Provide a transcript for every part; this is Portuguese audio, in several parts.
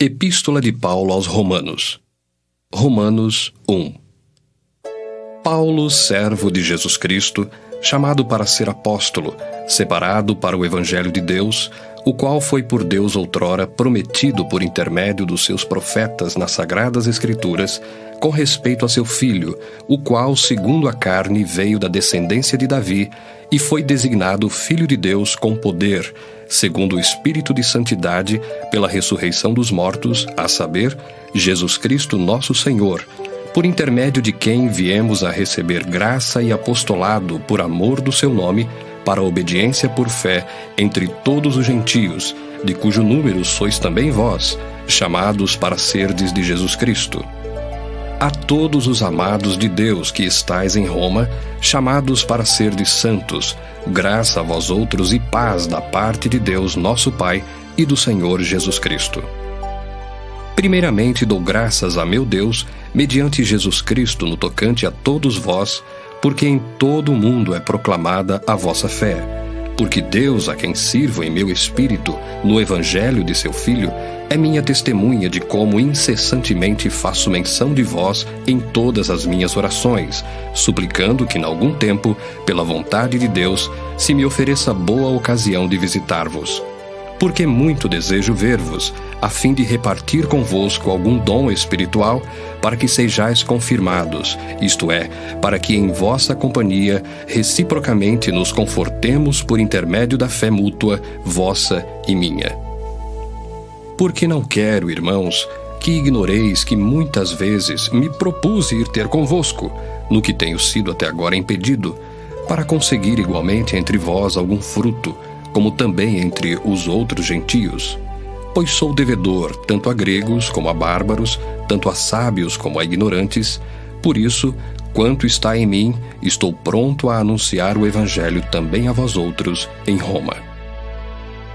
Epístola de Paulo aos Romanos. Romanos 1. Paulo, servo de Jesus Cristo, chamado para ser apóstolo, separado para o Evangelho de Deus, o qual foi por Deus outrora prometido por intermédio dos seus profetas nas Sagradas Escrituras, com respeito a seu Filho, o qual, segundo a carne, veio da descendência de Davi e foi designado Filho de Deus com poder, segundo o Espírito de Santidade, pela ressurreição dos mortos, a saber, Jesus Cristo nosso Senhor, por intermédio de quem viemos a receber graça e apostolado por amor do seu nome, para a obediência por fé entre todos os gentios, de cujo número sois também vós, chamados para serdes de Jesus Cristo. A todos os amados de Deus que estais em Roma, chamados para serdes santos, graça a vós outros e paz da parte de Deus nosso Pai e do Senhor Jesus Cristo. Primeiramente dou graças a meu Deus, mediante Jesus Cristo no tocante a todos vós, porque em todo o mundo é proclamada a vossa fé. Porque Deus, a quem sirvo em meu espírito, no Evangelho de seu Filho, é minha testemunha de como incessantemente faço menção de vós em todas as minhas orações, suplicando que, em algum tempo, pela vontade de Deus, se me ofereça boa ocasião de visitar-vos. Porque muito desejo ver-vos, a fim de repartir convosco algum dom espiritual, para que sejais confirmados, isto é, para que em vossa companhia reciprocamente nos confortemos por intermédio da fé mútua, vossa e minha. Porque não quero, irmãos, que ignoreis que muitas vezes me propus ir ter convosco, no que tenho sido até agora impedido, para conseguir igualmente entre vós algum fruto, como também entre os outros gentios. Pois sou devedor tanto a gregos como a bárbaros, tanto a sábios como a ignorantes. Por isso, quanto está em mim, estou pronto a anunciar o Evangelho também a vós outros em Roma.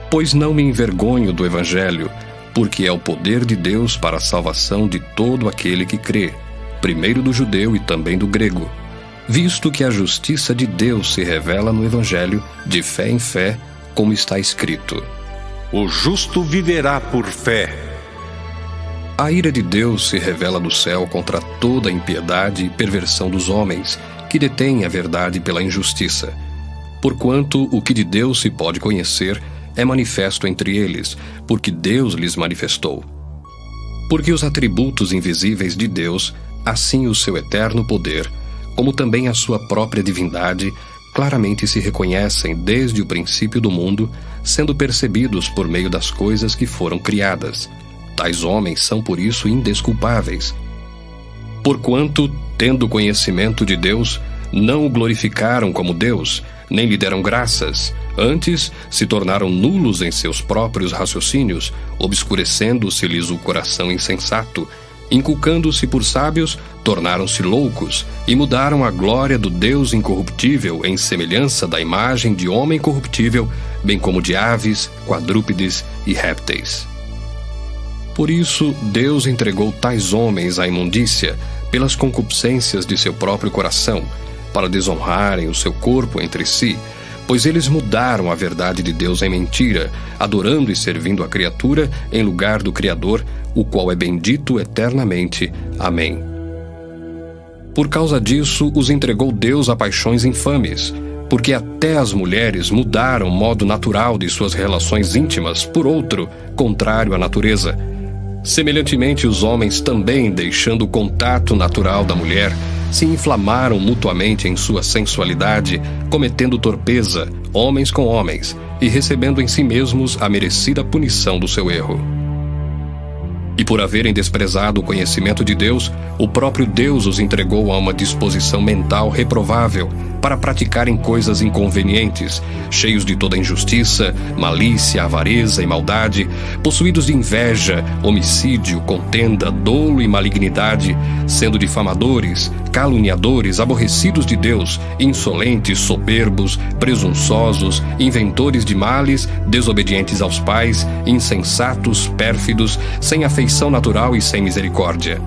Pois não me envergonho do Evangelho, porque é o poder de Deus para a salvação de todo aquele que crê, primeiro do judeu e também do grego, visto que a justiça de Deus se revela no Evangelho, de fé em fé, como está escrito: o justo viverá por fé. A ira de Deus se revela do céu contra toda a impiedade e perversão dos homens, que detêm a verdade pela injustiça. Porquanto o que de Deus se pode conhecer é manifesto entre eles, porque Deus lhes manifestou. Porque os atributos invisíveis de Deus, assim o seu eterno poder, como também a sua própria divindade, claramente se reconhecem desde o princípio do mundo, sendo percebidos por meio das coisas que foram criadas. Tais homens são por isso indesculpáveis. Porquanto, tendo conhecimento de Deus, não o glorificaram como Deus, nem lhe deram graças. Antes, se tornaram nulos em seus próprios raciocínios, obscurecendo-se-lhes o coração insensato. Inculcando-se por sábios, tornaram-se loucos e mudaram a glória do Deus incorruptível em semelhança da imagem de homem corruptível, bem como de aves, quadrúpedes e répteis. Por isso, Deus entregou tais homens à imundícia pelas concupiscências de seu próprio coração, para desonrarem o seu corpo entre si, pois eles mudaram a verdade de Deus em mentira, adorando e servindo a criatura em lugar do Criador, o qual é bendito eternamente. Amém. Por causa disso, os entregou Deus a paixões infames, porque até as mulheres mudaram o modo natural de suas relações íntimas por outro, contrário à natureza. Semelhantemente, os homens também, deixando o contato natural da mulher, se inflamaram mutuamente em sua sensualidade, cometendo torpeza, homens com homens, e recebendo em si mesmos a merecida punição do seu erro. E por haverem desprezado o conhecimento de Deus, o próprio Deus os entregou a uma disposição mental reprovável, para praticarem coisas inconvenientes, cheios de toda injustiça, malícia, avareza e maldade, possuídos de inveja, homicídio, contenda, dolo e malignidade, sendo difamadores, caluniadores, aborrecidos de Deus, insolentes, soberbos, presunçosos, inventores de males, desobedientes aos pais, insensatos, pérfidos, sem afeição natural e sem misericórdia.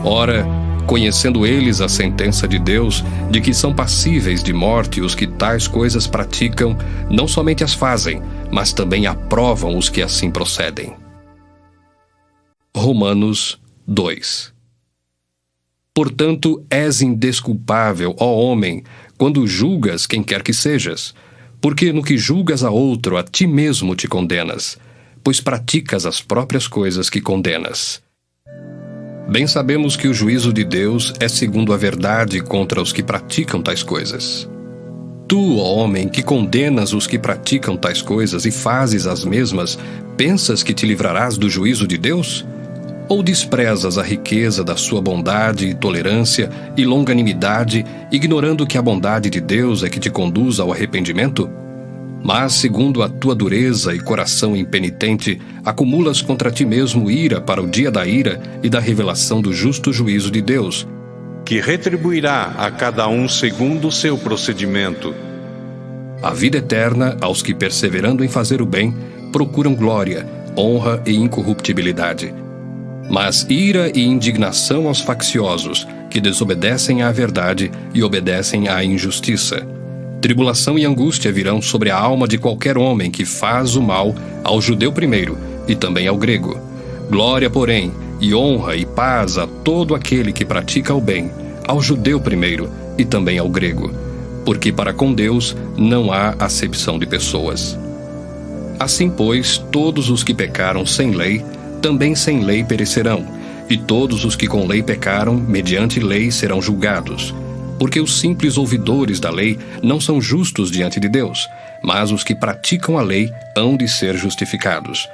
Ora, conhecendo eles a sentença de Deus, de que são passíveis de morte os que tais coisas praticam, não somente as fazem, mas também aprovam os que assim procedem. Romanos 2. Portanto, és indesculpável, ó homem, quando julgas quem quer que sejas, porque no que julgas a outro, a ti mesmo te condenas, pois praticas as próprias coisas que condenas. Bem sabemos que o juízo de Deus é segundo a verdade contra os que praticam tais coisas. Tu, ó homem, que condenas os que praticam tais coisas e fazes as mesmas, pensas que te livrarás do juízo de Deus? Ou desprezas a riqueza da sua bondade, tolerância e longanimidade, ignorando que a bondade de Deus é que te conduz ao arrependimento? Mas, segundo a tua dureza e coração impenitente, acumulas contra ti mesmo ira para o dia da ira e da revelação do justo juízo de Deus, que retribuirá a cada um segundo o seu procedimento. A vida eterna aos que, perseverando em fazer o bem, procuram glória, honra e incorruptibilidade. Mas ira e indignação aos facciosos, que desobedecem à verdade e obedecem à injustiça. Tribulação e angústia virão sobre a alma de qualquer homem que faz o mal, ao judeu primeiro e também ao grego. Glória, porém, e honra e paz a todo aquele que pratica o bem, ao judeu primeiro e também ao grego, porque para com Deus não há acepção de pessoas. Assim, pois, todos os que pecaram sem lei, também sem lei perecerão, e todos os que com lei pecaram, mediante lei serão julgados. Porque os simples ouvidores da lei não são justos diante de Deus, mas os que praticam a lei hão de ser justificados.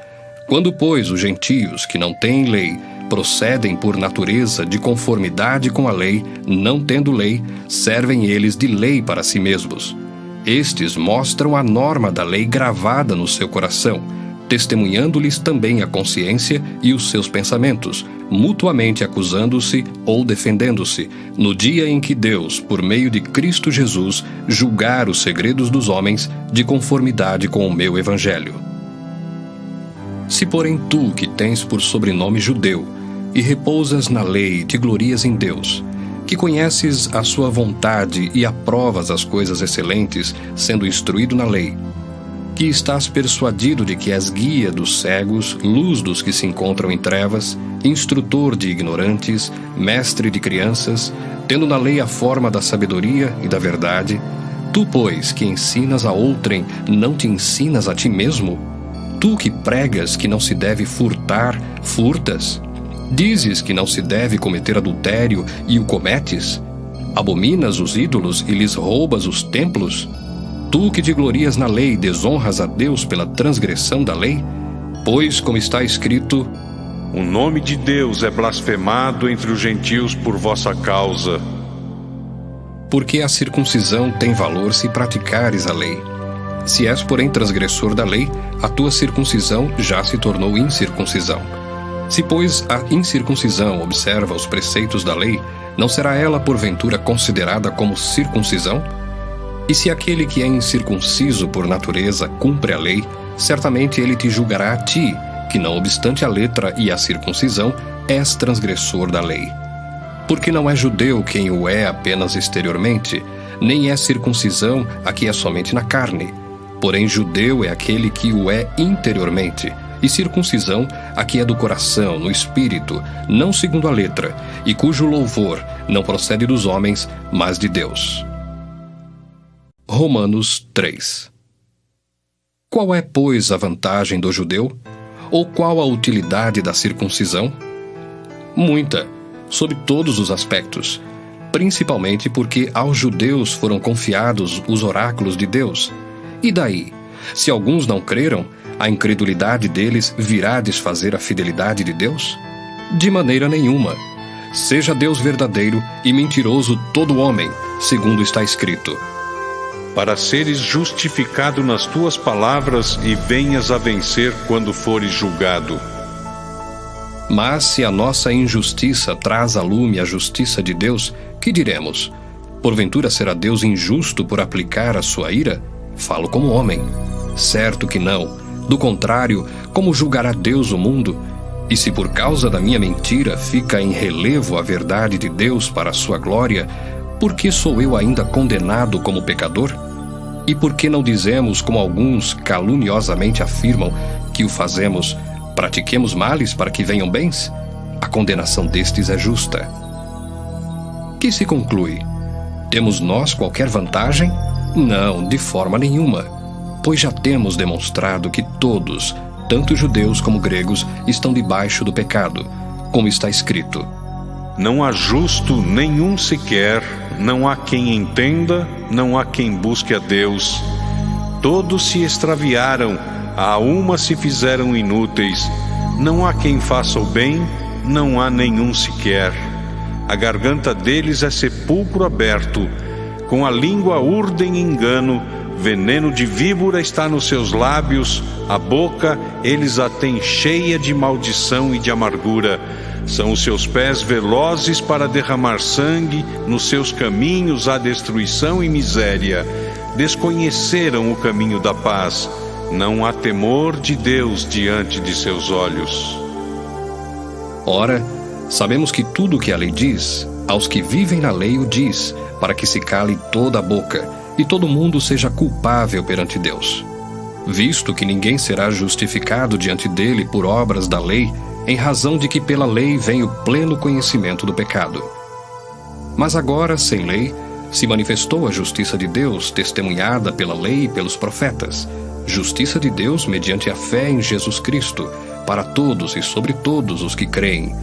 Quando, pois, os gentios, que não têm lei, procedem por natureza de conformidade com a lei, não tendo lei, servem eles de lei para si mesmos. Estes mostram a norma da lei gravada no seu coração, testemunhando-lhes também a consciência e os seus pensamentos, mutuamente acusando-se ou defendendo-se, no dia em que Deus, por meio de Cristo Jesus, julgar os segredos dos homens de conformidade com o meu evangelho. Se, porém, tu, que tens por sobrenome judeu, e repousas na lei e te glorias em Deus, que conheces a sua vontade e aprovas as coisas excelentes, sendo instruído na lei, que estás persuadido de que és guia dos cegos, luz dos que se encontram em trevas, instrutor de ignorantes, mestre de crianças, tendo na lei a forma da sabedoria e da verdade, tu, pois, que ensinas a outrem, não te ensinas a ti mesmo? Tu que pregas que não se deve furtar, furtas? Dizes que não se deve cometer adultério e o cometes? Abominas os ídolos e lhes roubas os templos? Tu que te glorias na lei, desonras a Deus pela transgressão da lei? Pois, como está escrito, o nome de Deus é blasfemado entre os gentios por vossa causa. Porque a circuncisão tem valor se praticares a lei. Se és, porém, transgressor da lei, a tua circuncisão já se tornou incircuncisão. Se, pois, a incircuncisão observa os preceitos da lei, não será ela, porventura, considerada como circuncisão? E se aquele que é incircunciso por natureza cumpre a lei, certamente ele te julgará a ti, que não obstante a letra e a circuncisão, és transgressor da lei. Porque não é judeu quem o é apenas exteriormente, nem é circuncisão a que é somente na carne. Porém judeu é aquele que o é interiormente, e circuncisão a que é do coração, no espírito, não segundo a letra, e cujo louvor não procede dos homens, mas de Deus. Romanos 3. Qual é, pois, a vantagem do judeu? Ou qual a utilidade da circuncisão? Muita, sob todos os aspectos, principalmente porque aos judeus foram confiados os oráculos de Deus. E daí? Se alguns não creram, a incredulidade deles virá desfazer a fidelidade de Deus? De maneira nenhuma. Seja Deus verdadeiro e mentiroso todo homem, segundo está escrito: para seres justificado nas tuas palavras e venhas a vencer quando fores julgado. Mas se a nossa injustiça traz a lume a justiça de Deus, que diremos? Porventura será Deus injusto por aplicar a sua ira? Falo como homem. Certo que não. Do contrário, como julgará Deus o mundo? E se por causa da minha mentira fica em relevo a verdade de Deus para a sua glória, por que sou eu ainda condenado como pecador? E por que não dizemos, como alguns caluniosamente afirmam, que o fazemos Pratiquemos males para que venham bens? A condenação destes é justa. Que se conclui? Temos nós qualquer vantagem? Não, de forma nenhuma, pois já temos demonstrado que todos, tanto judeus como gregos, estão debaixo do pecado, como está escrito: Não há justo nenhum sequer, não há quem entenda, não há quem busque a Deus. Todos se extraviaram, a uma se fizeram inúteis. Não há quem faça o bem, não há nenhum sequer. A garganta deles é sepulcro aberto, com a língua urdem engano, veneno de víbora está nos seus lábios, a boca eles a têm cheia de maldição e de amargura. São os seus pés velozes para derramar sangue, nos seus caminhos há destruição e miséria. Desconheceram o caminho da paz, não há temor de Deus diante de seus olhos. Ora, sabemos que tudo o que a lei diz, aos que vivem na lei o diz, para que se cale toda a boca, e todo mundo seja culpável perante Deus. Visto que ninguém será justificado diante dele por obras da lei, em razão de que pela lei vem o pleno conhecimento do pecado. Mas agora, sem lei, se manifestou a justiça de Deus, testemunhada pela lei e pelos profetas, justiça de Deus mediante a fé em Jesus Cristo, para todos e sobre todos os que creem,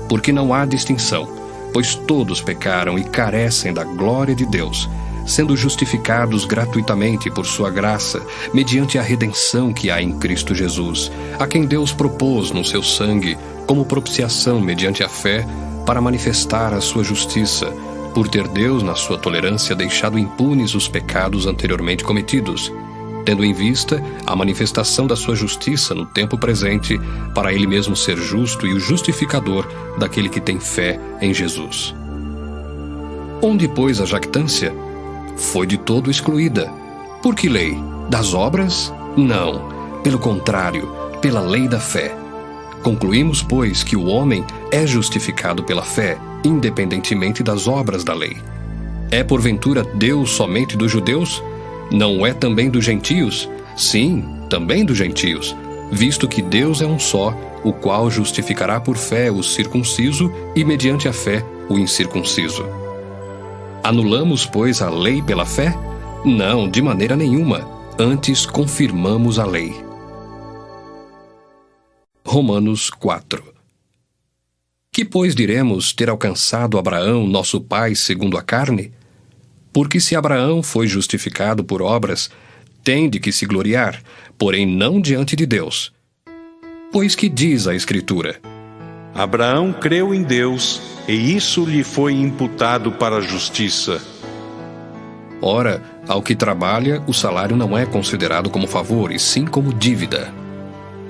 porque não há distinção, pois todos pecaram e carecem da glória de Deus, sendo justificados gratuitamente por sua graça, mediante a redenção que há em Cristo Jesus, a quem Deus propôs no seu sangue, como propiciação mediante a fé, para manifestar a sua justiça, por ter Deus, na sua tolerância, deixado impunes os pecados anteriormente cometidos, tendo em vista a manifestação da sua justiça no tempo presente, para ele mesmo ser justo e o justificador daquele que tem fé em Jesus. Onde, pois, a jactância? Foi de todo excluída. Por que lei? Das obras? Não. Pelo contrário, pela lei da fé. Concluímos, pois, que o homem é justificado pela fé, independentemente das obras da lei. É porventura Deus somente dos judeus? Não é também dos gentios? Sim, também dos gentios, visto que Deus é um só, o qual justificará por fé o circunciso e mediante a fé o incircunciso. Anulamos, pois, a lei pela fé? Não, de maneira nenhuma. Antes confirmamos a lei. Romanos 4. Que, pois, diremos ter alcançado Abraão, nosso pai, segundo a carne? Porque se Abraão foi justificado por obras, tem de que se gloriar, porém não diante de Deus. Pois que diz a Escritura? Abraão creu em Deus, e isso lhe foi imputado para a justiça. Ora, ao que trabalha, o salário não é considerado como favor, e sim como dívida.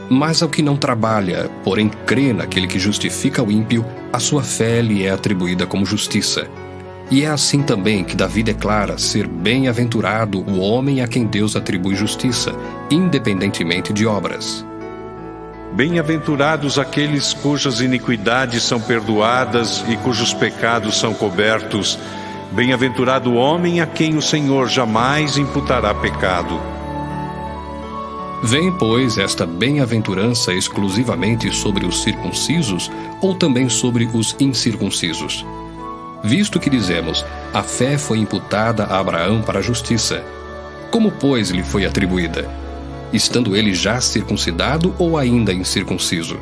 Mas ao que não trabalha, porém crê naquele que justifica o ímpio, a sua fé lhe é atribuída como justiça. E é assim também que Davi declara ser bem-aventurado o homem a quem Deus atribui justiça, independentemente de obras. Bem-aventurados aqueles cujas iniquidades são perdoadas e cujos pecados são cobertos. Bem-aventurado o homem a quem o Senhor jamais imputará pecado. Vem, pois, esta bem-aventurança exclusivamente sobre os circuncisos ou também sobre os incircuncisos? Visto que dizemos, a fé foi imputada a Abraão para a justiça. Como, pois, lhe foi atribuída? Estando ele já circuncidado ou ainda incircunciso?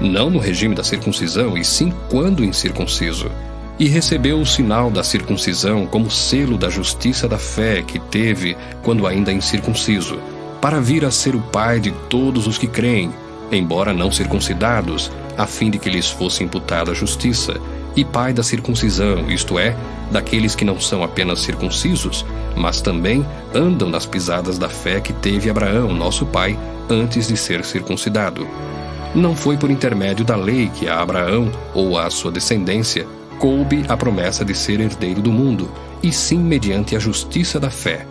Não no regime da circuncisão, e sim quando incircunciso. E recebeu o sinal da circuncisão como selo da justiça da fé que teve quando ainda incircunciso, para vir a ser o pai de todos os que creem, embora não circuncidados, a fim de que lhes fosse imputada a justiça, e pai da circuncisão, isto é, daqueles que não são apenas circuncisos, mas também andam nas pisadas da fé que teve Abraão, nosso pai, antes de ser circuncidado. Não foi por intermédio da lei que a Abraão, ou a sua descendência, coube a promessa de ser herdeiro do mundo, e sim mediante a justiça da fé.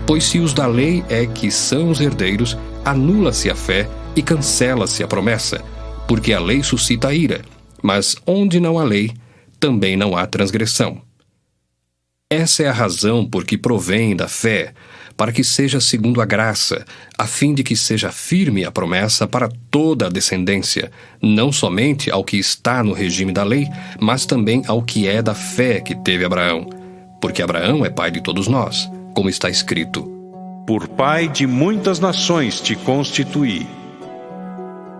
Pois se os da lei é que são os herdeiros, anula-se a fé e cancela-se a promessa, porque a lei suscita a ira, mas onde não há lei, também não há transgressão. Essa é a razão por que provém da fé, para que seja segundo a graça, a fim de que seja firme a promessa para toda a descendência, não somente ao que está no regime da lei, mas também ao que é da fé que teve Abraão. Porque Abraão é pai de todos nós, como está escrito: Por pai de muitas nações te constituí.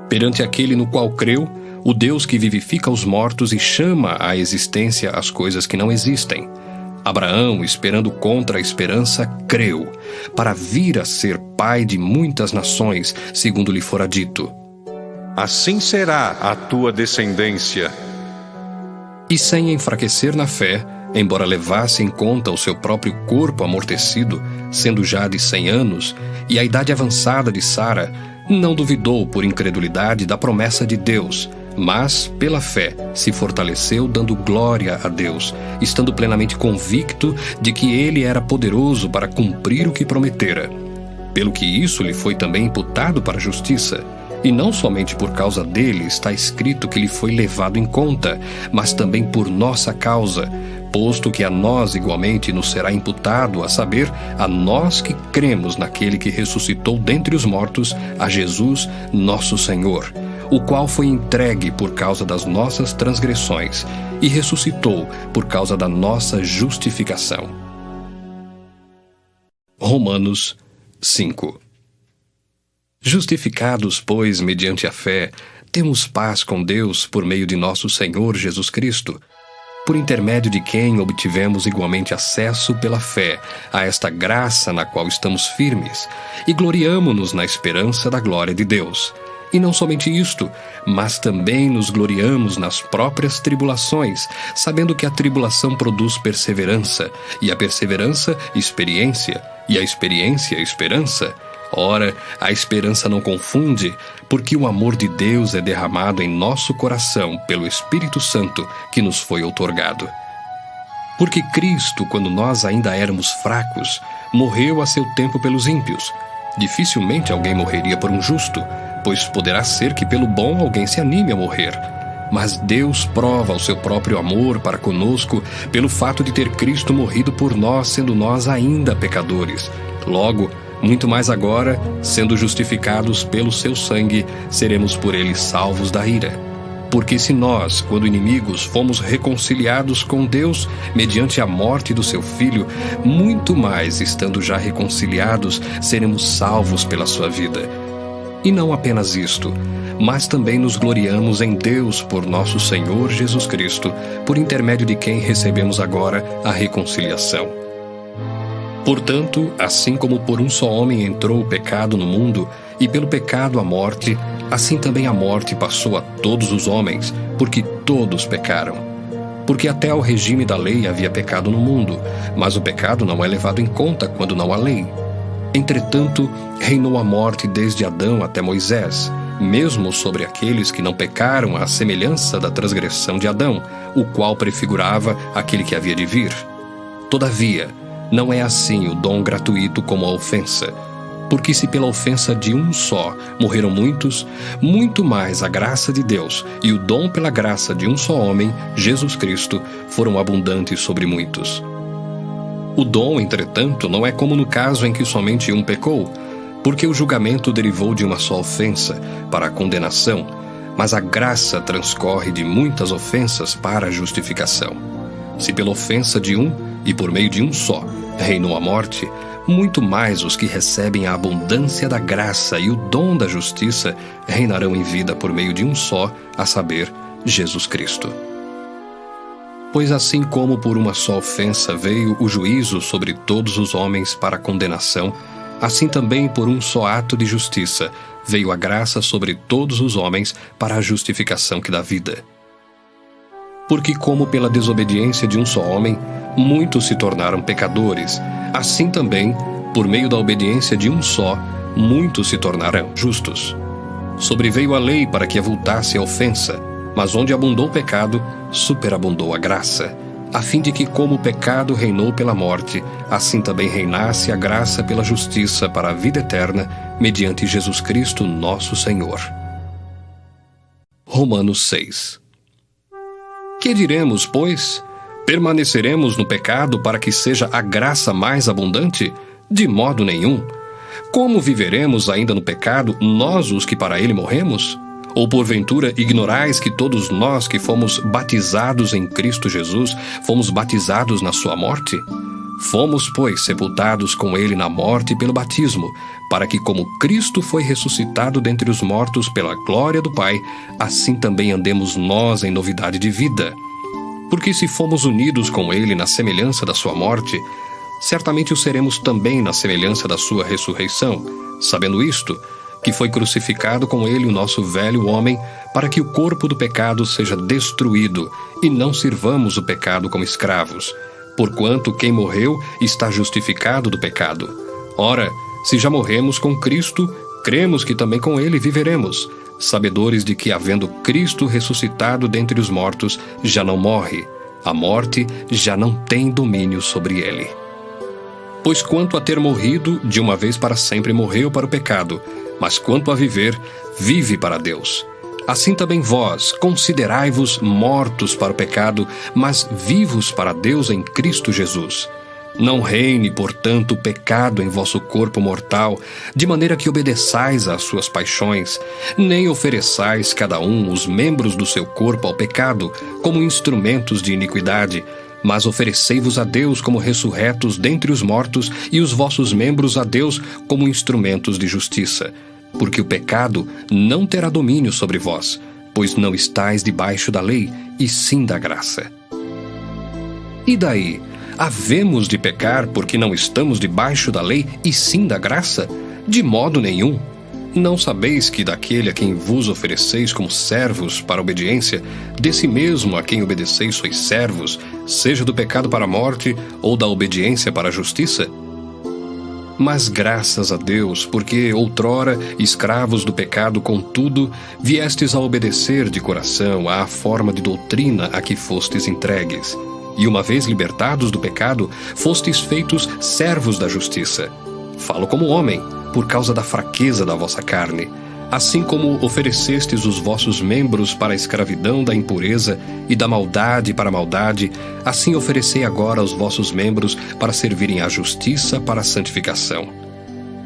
Perante aquele no qual creu, o Deus que vivifica os mortos e chama à existência as coisas que não existem. Abraão, esperando contra a esperança, creu, para vir a ser pai de muitas nações, segundo lhe fora dito: Assim será a tua descendência. E sem enfraquecer na fé, embora levasse em conta o seu próprio corpo amortecido, sendo já de 100 anos, e a idade avançada de Sara, não duvidou por incredulidade da promessa de Deus, mas, pela fé, se fortaleceu dando glória a Deus, estando plenamente convicto de que ele era poderoso para cumprir o que prometera. Pelo que isso lhe foi também imputado para a justiça. E não somente por causa dele está escrito que lhe foi levado em conta, mas também por nossa causa, posto que a nós igualmente nos será imputado, a saber, a nós que cremos naquele que ressuscitou dentre os mortos, a Jesus, nosso Senhor, o qual foi entregue por causa das nossas transgressões e ressuscitou por causa da nossa justificação. Romanos 5. Justificados, pois, mediante a fé, temos paz com Deus por meio de nosso Senhor Jesus Cristo, por intermédio de quem obtivemos igualmente acesso pela fé a esta graça na qual estamos firmes, e gloriamo-nos na esperança da glória de Deus. E não somente isto, mas também nos gloriamos nas próprias tribulações, sabendo que a tribulação produz perseverança, e a perseverança, experiência, e a experiência, esperança. Ora, a esperança não confunde, porque o amor de Deus é derramado em nosso coração pelo Espírito Santo que nos foi outorgado. Porque Cristo, quando nós ainda éramos fracos, morreu a seu tempo pelos ímpios. Dificilmente alguém morreria por um justo, pois poderá ser que pelo bom alguém se anime a morrer. Mas Deus prova o seu próprio amor para conosco pelo fato de ter Cristo morrido por nós, sendo nós ainda pecadores. Logo, muito mais agora, sendo justificados pelo seu sangue, seremos por ele salvos da ira. Porque se nós, quando inimigos, fomos reconciliados com Deus mediante a morte do seu Filho, muito mais, estando já reconciliados, seremos salvos pela sua vida. E não apenas isto, mas também nos gloriamos em Deus por nosso Senhor Jesus Cristo, por intermédio de quem recebemos agora a reconciliação. Portanto, assim como por um só homem entrou o pecado no mundo, e pelo pecado a morte, assim também a morte passou a todos os homens, porque todos pecaram. Porque até ao regime da lei havia pecado no mundo, mas o pecado não é levado em conta quando não há lei. Entretanto, reinou a morte desde Adão até Moisés, mesmo sobre aqueles que não pecaram à semelhança da transgressão de Adão, o qual prefigurava aquele que havia de vir. Todavia, não é assim o dom gratuito como a ofensa. Porque se pela ofensa de um só morreram muitos, muito mais a graça de Deus e o dom pela graça de um só homem, Jesus Cristo, foram abundantes sobre muitos. O dom, entretanto, não é como no caso em que somente um pecou, porque o julgamento derivou de uma só ofensa, para a condenação, mas a graça transcorre de muitas ofensas para a justificação. Se pela ofensa de um, e por meio de um só, reinou a morte, muito mais os que recebem a abundância da graça e o dom da justiça reinarão em vida por meio de um só, a saber, Jesus Cristo. Pois assim como por uma só ofensa veio o juízo sobre todos os homens para a condenação, assim também por um só ato de justiça veio a graça sobre todos os homens para a justificação que dá vida. Porque como pela desobediência de um só homem, muitos se tornaram pecadores, assim também, por meio da obediência de um só, muitos se tornarão justos. Sobreveio a lei para que avultasse a ofensa, mas onde abundou o pecado, superabundou a graça, a fim de que como o pecado reinou pela morte, assim também reinasse a graça pela justiça para a vida eterna, mediante Jesus Cristo nosso Senhor. Romanos 6. Que diremos, pois? Permaneceremos no pecado para que seja a graça mais abundante? De modo nenhum. Como viveremos ainda no pecado, nós os que para ele morremos? Ou porventura ignorais que todos nós que fomos batizados em Cristo Jesus, fomos batizados na sua morte? Fomos, pois, sepultados com ele na morte pelo batismo, para que, como Cristo foi ressuscitado dentre os mortos pela glória do Pai, assim também andemos nós em novidade de vida. Porque se fomos unidos com ele na semelhança da sua morte, certamente o seremos também na semelhança da sua ressurreição, sabendo isto, que foi crucificado com ele o nosso velho homem, para que o corpo do pecado seja destruído, e não sirvamos o pecado como escravos. Porquanto quem morreu está justificado do pecado. Ora, se já morremos com Cristo, cremos que também com ele viveremos, sabedores de que, havendo Cristo ressuscitado dentre os mortos, já não morre. A morte já não tem domínio sobre ele. Pois quanto a ter morrido, de uma vez para sempre morreu para o pecado, mas quanto a viver, vive para Deus. Assim também vós, considerai-vos mortos para o pecado, mas vivos para Deus em Cristo Jesus. Não reine, portanto, o pecado em vosso corpo mortal, de maneira que obedeçais às suas paixões, nem ofereçais cada um os membros do seu corpo ao pecado, como instrumentos de iniquidade, mas oferecei-vos a Deus como ressurretos dentre os mortos, e os vossos membros a Deus como instrumentos de justiça. Porque o pecado não terá domínio sobre vós, pois não estáis debaixo da lei, e sim da graça. E daí? Havemos de pecar porque não estamos debaixo da lei, e sim da graça? De modo nenhum. Não sabeis que daquele a quem vos ofereceis como servos para a obediência, desse mesmo a quem obedeceis sois servos, seja do pecado para a morte, ou da obediência para a justiça? Mas graças a Deus, porque outrora, escravos do pecado, contudo, viestes a obedecer de coração à forma de doutrina a que fostes entregues. E uma vez libertados do pecado, fostes feitos servos da justiça. Falo como homem, por causa da fraqueza da vossa carne. Assim como oferecestes os vossos membros para a escravidão da impureza e da maldade para a maldade, assim oferecei agora os vossos membros para servirem à justiça para a santificação.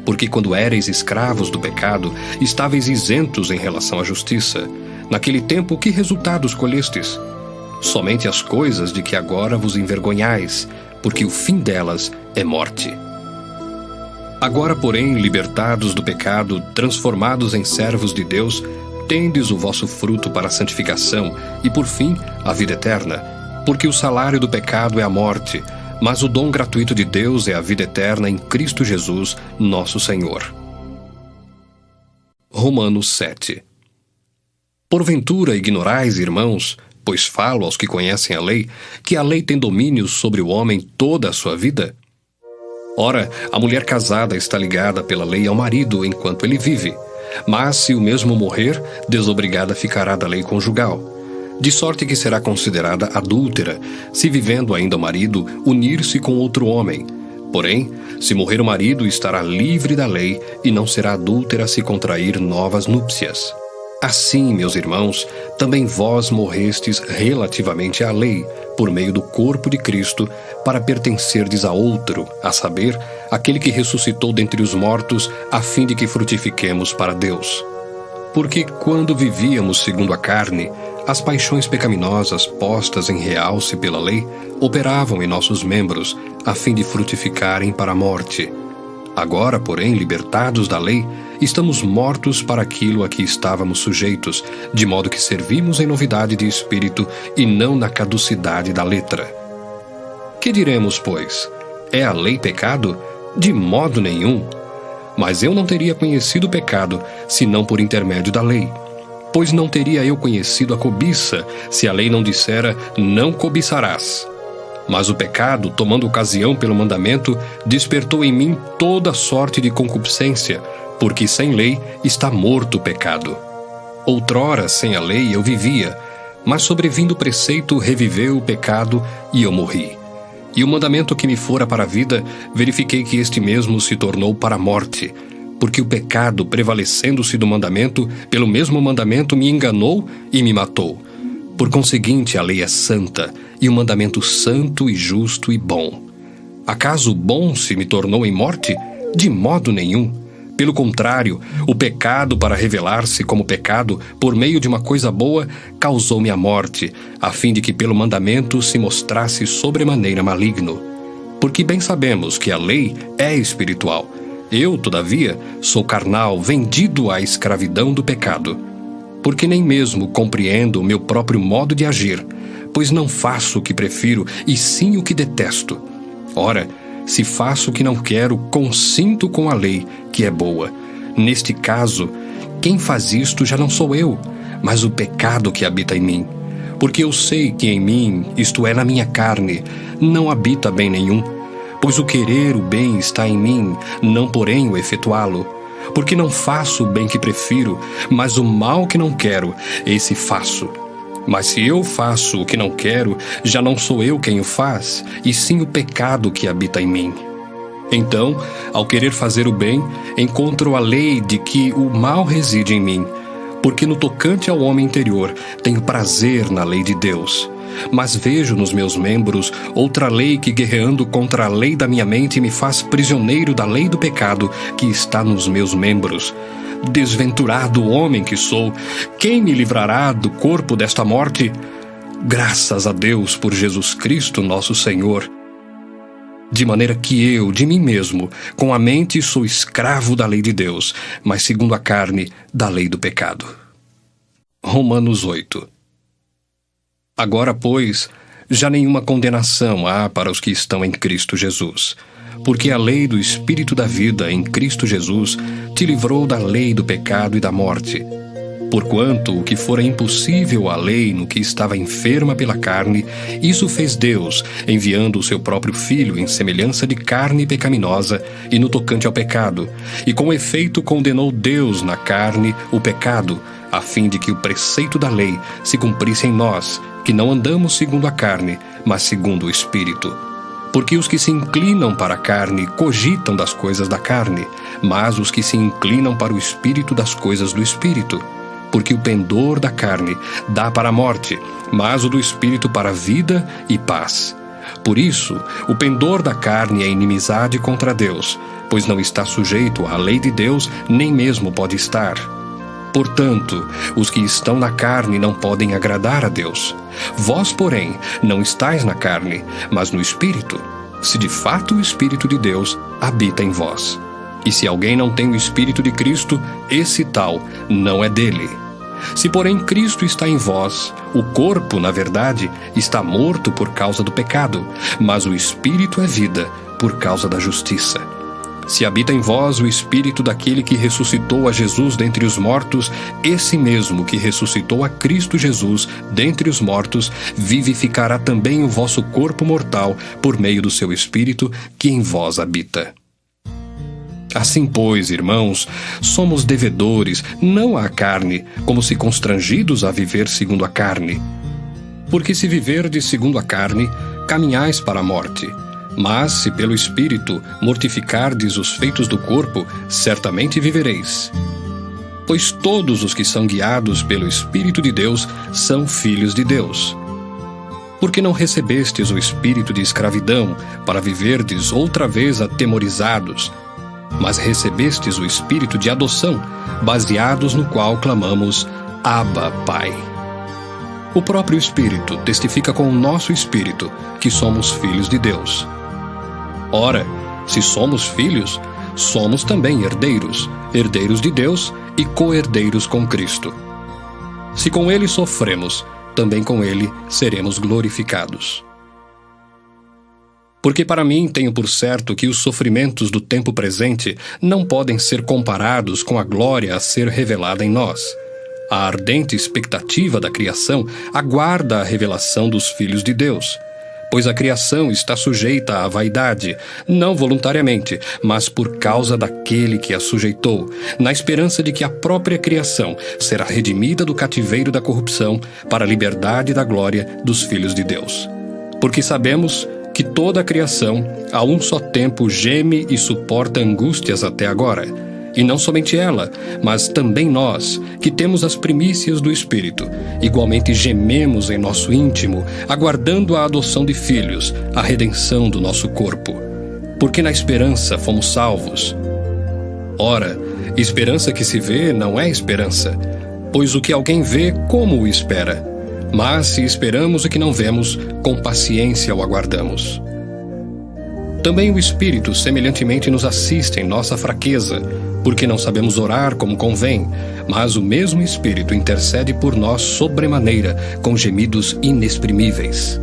Porque quando éreis escravos do pecado, estáveis isentos em relação à justiça. Naquele tempo, que resultados colhestes? Somente as coisas de que agora vos envergonhais, porque o fim delas é morte. Agora, porém, libertados do pecado, transformados em servos de Deus, tendes o vosso fruto para a santificação e, por fim, a vida eterna. Porque o salário do pecado é a morte, mas o dom gratuito de Deus é a vida eterna em Cristo Jesus, nosso Senhor. Romanos 7. Porventura ignorais, irmãos, pois falo aos que conhecem a lei, que a lei tem domínio sobre o homem toda a sua vida? Ora, a mulher casada está ligada pela lei ao marido enquanto ele vive, mas se o mesmo morrer, desobrigada ficará da lei conjugal. De sorte que será considerada adúltera, se vivendo ainda o marido, unir-se com outro homem. Porém, se morrer o marido, estará livre da lei e não será adúltera se contrair novas núpcias. Assim, meus irmãos, também vós morrestes relativamente à lei, por meio do corpo de Cristo, para pertencerdes a outro, a saber, aquele que ressuscitou dentre os mortos, a fim de que frutifiquemos para Deus. Porque quando vivíamos segundo a carne, as paixões pecaminosas postas em realce pela lei operavam em nossos membros, a fim de frutificarem para a morte. Agora, porém, libertados da lei, estamos mortos para aquilo a que estávamos sujeitos, de modo que servimos em novidade de espírito e não na caducidade da letra. Que diremos, pois? É a lei pecado? De modo nenhum. Mas eu não teria conhecido o pecado, senão por intermédio da lei. Pois não teria eu conhecido a cobiça, se a lei não dissera, não cobiçarás. Mas o pecado, tomando ocasião pelo mandamento, despertou em mim toda sorte de concupiscência, porque sem lei está morto o pecado. Outrora, sem a lei, eu vivia, mas sobrevindo o preceito, reviveu o pecado e eu morri. E o mandamento que me fora para a vida, verifiquei que este mesmo se tornou para a morte, porque o pecado, prevalecendo-se do mandamento, pelo mesmo mandamento me enganou e me matou. Por conseguinte, a lei é santa, e o mandamento santo e justo e bom. Acaso bom se me tornou em morte? De modo nenhum. Pelo contrário, o pecado, para revelar-se como pecado, por meio de uma coisa boa, causou-me a morte, a fim de que pelo mandamento se mostrasse sobremaneira maligno. Porque bem sabemos que a lei é espiritual. Eu, todavia, sou carnal, vendido à escravidão do pecado. Porque nem mesmo compreendo o meu próprio modo de agir, pois não faço o que prefiro, e sim o que detesto. Ora, se faço o que não quero, consinto com a lei, que é boa. Neste caso, quem faz isto já não sou eu, mas o pecado que habita em mim. Porque eu sei que em mim, isto é, na minha carne, não habita bem nenhum. Pois o querer o bem está em mim, não porém o efetuá-lo. Porque não faço o bem que prefiro, mas o mal que não quero, esse faço. Mas se eu faço o que não quero, já não sou eu quem o faz, e sim o pecado que habita em mim. Então, ao querer fazer o bem, encontro a lei de que o mal reside em mim, porque no tocante ao homem interior tenho prazer na lei de Deus. Mas vejo nos meus membros outra lei que, guerreando contra a lei da minha mente, me faz prisioneiro da lei do pecado que está nos meus membros. Desventurado homem que sou, quem me livrará do corpo desta morte? Graças a Deus por Jesus Cristo nosso Senhor. De maneira que eu, de mim mesmo, com a mente sou escravo da lei de Deus, mas segundo a carne, da lei do pecado. Romanos 8. Agora, pois, já nenhuma condenação há para os que estão em Cristo Jesus. Porque a lei do Espírito da vida em Cristo Jesus te livrou da lei do pecado e da morte. Porquanto o que fora impossível à lei no que estava enferma pela carne, isso fez Deus, enviando o seu próprio Filho em semelhança de carne pecaminosa e no tocante ao pecado, e com efeito condenou Deus na carne o pecado, a fim de que o preceito da lei se cumprisse em nós, que não andamos segundo a carne, mas segundo o Espírito. Porque os que se inclinam para a carne cogitam das coisas da carne, mas os que se inclinam para o Espírito das coisas do Espírito. Porque o pendor da carne dá para a morte, mas o do Espírito para a vida e paz. Por isso, o pendor da carne é inimizade contra Deus, pois não está sujeito à lei de Deus, nem mesmo pode estar. Portanto, os que estão na carne não podem agradar a Deus. Vós, porém, não estáis na carne, mas no Espírito, se de fato o Espírito de Deus habita em vós. E se alguém não tem o Espírito de Cristo, esse tal não é dele. Se, porém, Cristo está em vós, o corpo, na verdade, está morto por causa do pecado, mas o Espírito é vida por causa da justiça. Se habita em vós o Espírito daquele que ressuscitou a Jesus dentre os mortos, esse mesmo que ressuscitou a Cristo Jesus dentre os mortos, vivificará também o vosso corpo mortal por meio do seu Espírito que em vós habita. Assim, pois, irmãos, somos devedores, não à carne, como se constrangidos a viver segundo a carne. Porque se viverdes segundo a carne, caminhais para a morte. Mas, se pelo Espírito mortificardes os feitos do corpo, certamente vivereis. Pois todos os que são guiados pelo Espírito de Deus são filhos de Deus. Porque não recebestes o espírito de escravidão, para viverdes outra vez atemorizados, mas recebestes o espírito de adoção, baseados no qual clamamos, Abba, Pai. O próprio Espírito testifica com o nosso espírito que somos filhos de Deus. Ora, se somos filhos, somos também herdeiros, herdeiros de Deus e co-herdeiros com Cristo. Se com Ele sofremos, também com Ele seremos glorificados. Porque para mim tenho por certo que os sofrimentos do tempo presente não podem ser comparados com a glória a ser revelada em nós. A ardente expectativa da criação aguarda a revelação dos filhos de Deus. Pois a criação está sujeita à vaidade, não voluntariamente, mas por causa daquele que a sujeitou, na esperança de que a própria criação será redimida do cativeiro da corrupção para a liberdade da glória dos filhos de Deus. Porque sabemos que toda a criação, a um só tempo, geme e suporta angústias até agora. E não somente ela, mas também nós, que temos as primícias do Espírito, igualmente gememos em nosso íntimo, aguardando a adoção de filhos, a redenção do nosso corpo. porque na esperança fomos salvos. Ora, esperança que se vê não é esperança, pois o que alguém vê, como o espera? Mas se esperamos o que não vemos, com paciência o aguardamos. Também o Espírito semelhantemente nos assiste em nossa fraqueza, porque não sabemos orar como convém, mas o mesmo Espírito intercede por nós sobremaneira, com gemidos inexprimíveis.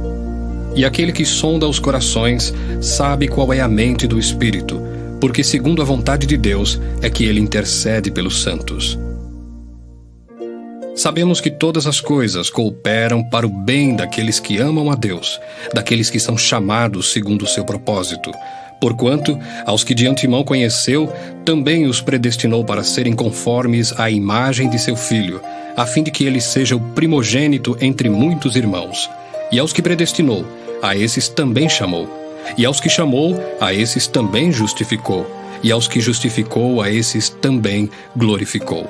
E aquele que sonda os corações sabe qual é a mente do Espírito, porque segundo a vontade de Deus é que ele intercede pelos santos. Sabemos que todas as coisas cooperam para o bem daqueles que amam a Deus, daqueles que são chamados segundo o seu propósito. Porquanto, aos que de antemão conheceu, também os predestinou para serem conformes à imagem de seu Filho, a fim de que ele seja o primogênito entre muitos irmãos. E aos que predestinou, a esses também chamou. E aos que chamou, a esses também justificou. E aos que justificou, a esses também glorificou.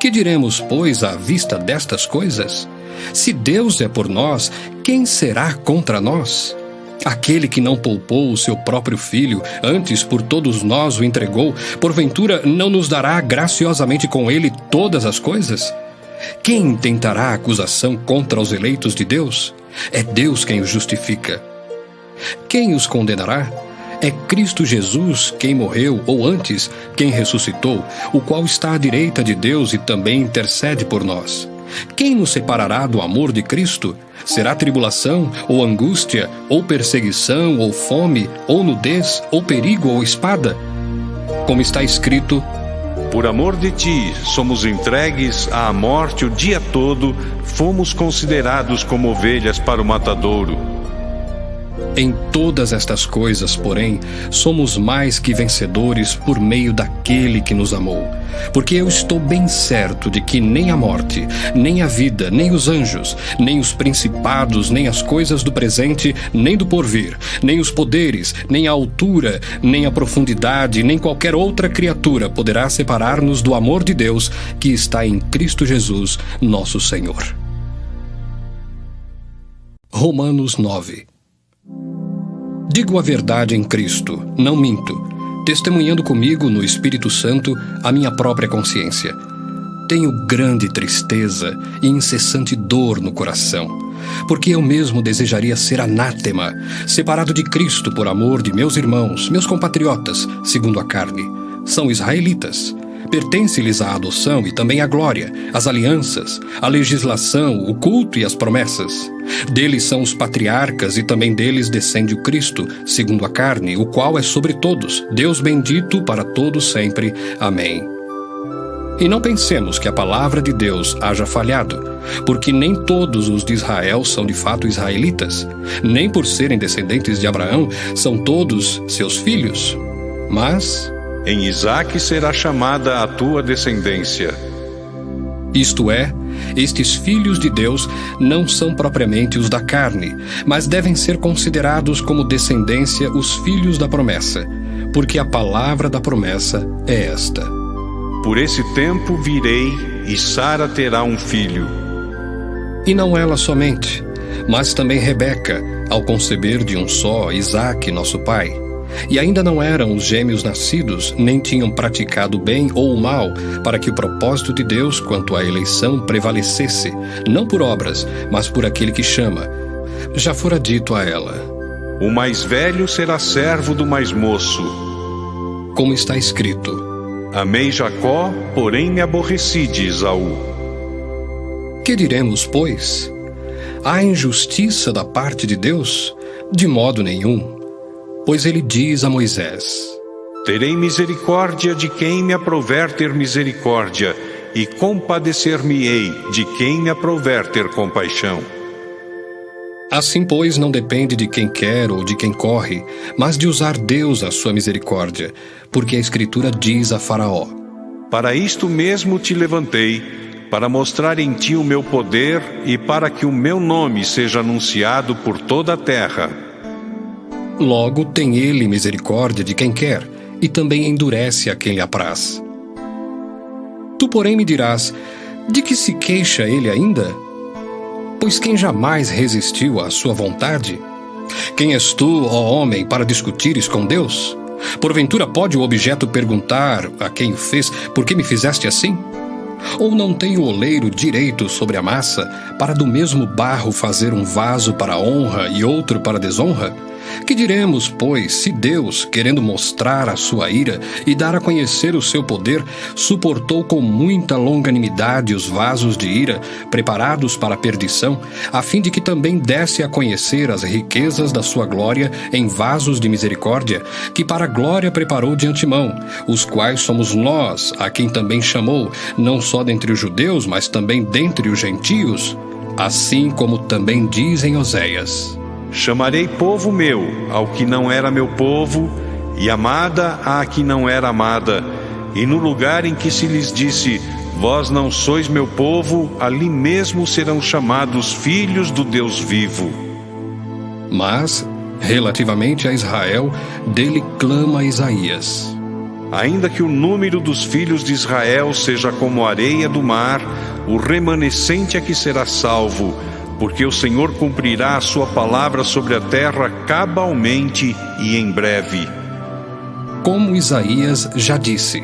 Que diremos, pois, à vista destas coisas? Se Deus é por nós, quem será contra nós? Aquele que não poupou o seu próprio Filho, antes por todos nós o entregou, porventura não nos dará graciosamente com ele todas as coisas? Quem intentará acusação contra os eleitos de Deus? É Deus quem os justifica. Quem os condenará? É Cristo Jesus quem morreu, ou antes, quem ressuscitou, o qual está à direita de Deus e também intercede por nós. Quem nos separará do amor de Cristo? Será tribulação, ou angústia, ou perseguição, ou fome, ou nudez, ou perigo, ou espada? Como está escrito: por amor de ti, somos entregues à morte o dia todo, fomos considerados como ovelhas para o matadouro. Em todas estas coisas, porém, somos mais que vencedores por meio daquele que nos amou. Porque eu estou bem certo de que nem a morte, nem a vida, nem os anjos, nem os principados, nem as coisas do presente, nem do porvir, nem os poderes, nem a altura, nem a profundidade, nem qualquer outra criatura poderá separar-nos do amor de Deus que está em Cristo Jesus, nosso Senhor. Romanos 9. Digo a verdade em Cristo, não minto, testemunhando comigo no Espírito Santo a minha própria consciência. Tenho grande tristeza e incessante dor no coração, porque eu mesmo desejaria ser anátema, separado de Cristo por amor de meus irmãos, meus compatriotas, segundo a carne. São israelitas. Pertence-lhes a adoção e também a glória, as alianças, a legislação, o culto e as promessas. Deles são os patriarcas e também deles descende o Cristo, segundo a carne, o qual é sobre todos, Deus bendito para todos sempre. Amém. E não pensemos que a palavra de Deus haja falhado, porque nem todos os de Israel são de fato israelitas, nem por serem descendentes de Abraão são todos seus filhos. Mas em Isaque será chamada a tua descendência. Isto é, estes filhos de Deus não são propriamente os da carne, mas devem ser considerados como descendência os filhos da promessa, porque a palavra da promessa é esta: por esse tempo virei, e Sara terá um filho. E não ela somente, mas também Rebeca, ao conceber de um só Isaque, nosso pai. E ainda não eram os gêmeos nascidos, nem tinham praticado o bem ou o mal, para que o propósito de Deus quanto à eleição prevalecesse, não por obras, mas por aquele que chama. Já fora dito a ela: o mais velho será servo do mais moço. Como está escrito: amei Jacó, porém me aborreci de Esaú. Que diremos, pois? Há injustiça da parte de Deus? De modo nenhum. Pois ele diz a Moisés: terei misericórdia de quem me aprouver ter misericórdia, e compadecer-me-ei de quem me aprouver ter compaixão. Assim, pois, não depende de quem quer ou de quem corre, mas de usar Deus a sua misericórdia, porque a Escritura diz a Faraó: para isto mesmo te levantei, para mostrar em ti o meu poder e para que o meu nome seja anunciado por toda a terra. Logo tem ele misericórdia de quem quer, e também endurece a quem lhe apraz. Tu, porém, me dirás: de que se queixa ele ainda? Pois quem jamais resistiu à sua vontade? Quem és tu, ó homem, para discutires com Deus? Porventura pode o objeto perguntar a quem o fez, por que me fizeste assim? Ou não tem o oleiro direito sobre a massa, para do mesmo barro fazer um vaso para honra e outro para desonra? Que diremos, pois, se Deus, querendo mostrar a sua ira e dar a conhecer o seu poder, suportou com muita longanimidade os vasos de ira, preparados para a perdição, a fim de que também desse a conhecer as riquezas da sua glória em vasos de misericórdia, que para a glória preparou de antemão, os quais somos nós, a quem também chamou, não só dentre os judeus, mas também dentre os gentios? Assim como também diz em Oséias: Chamarei povo meu ao que não era meu povo, e amada à que não era amada. E no lugar em que se lhes disse, vós não sois meu povo, ali mesmo serão chamados filhos do Deus vivo. Mas, relativamente a Israel, dele clama Isaías: Ainda que o número dos filhos de Israel seja como a areia do mar, o remanescente é que será salvo, porque o Senhor cumprirá a sua palavra sobre a terra cabalmente e em breve. Como Isaías já disse: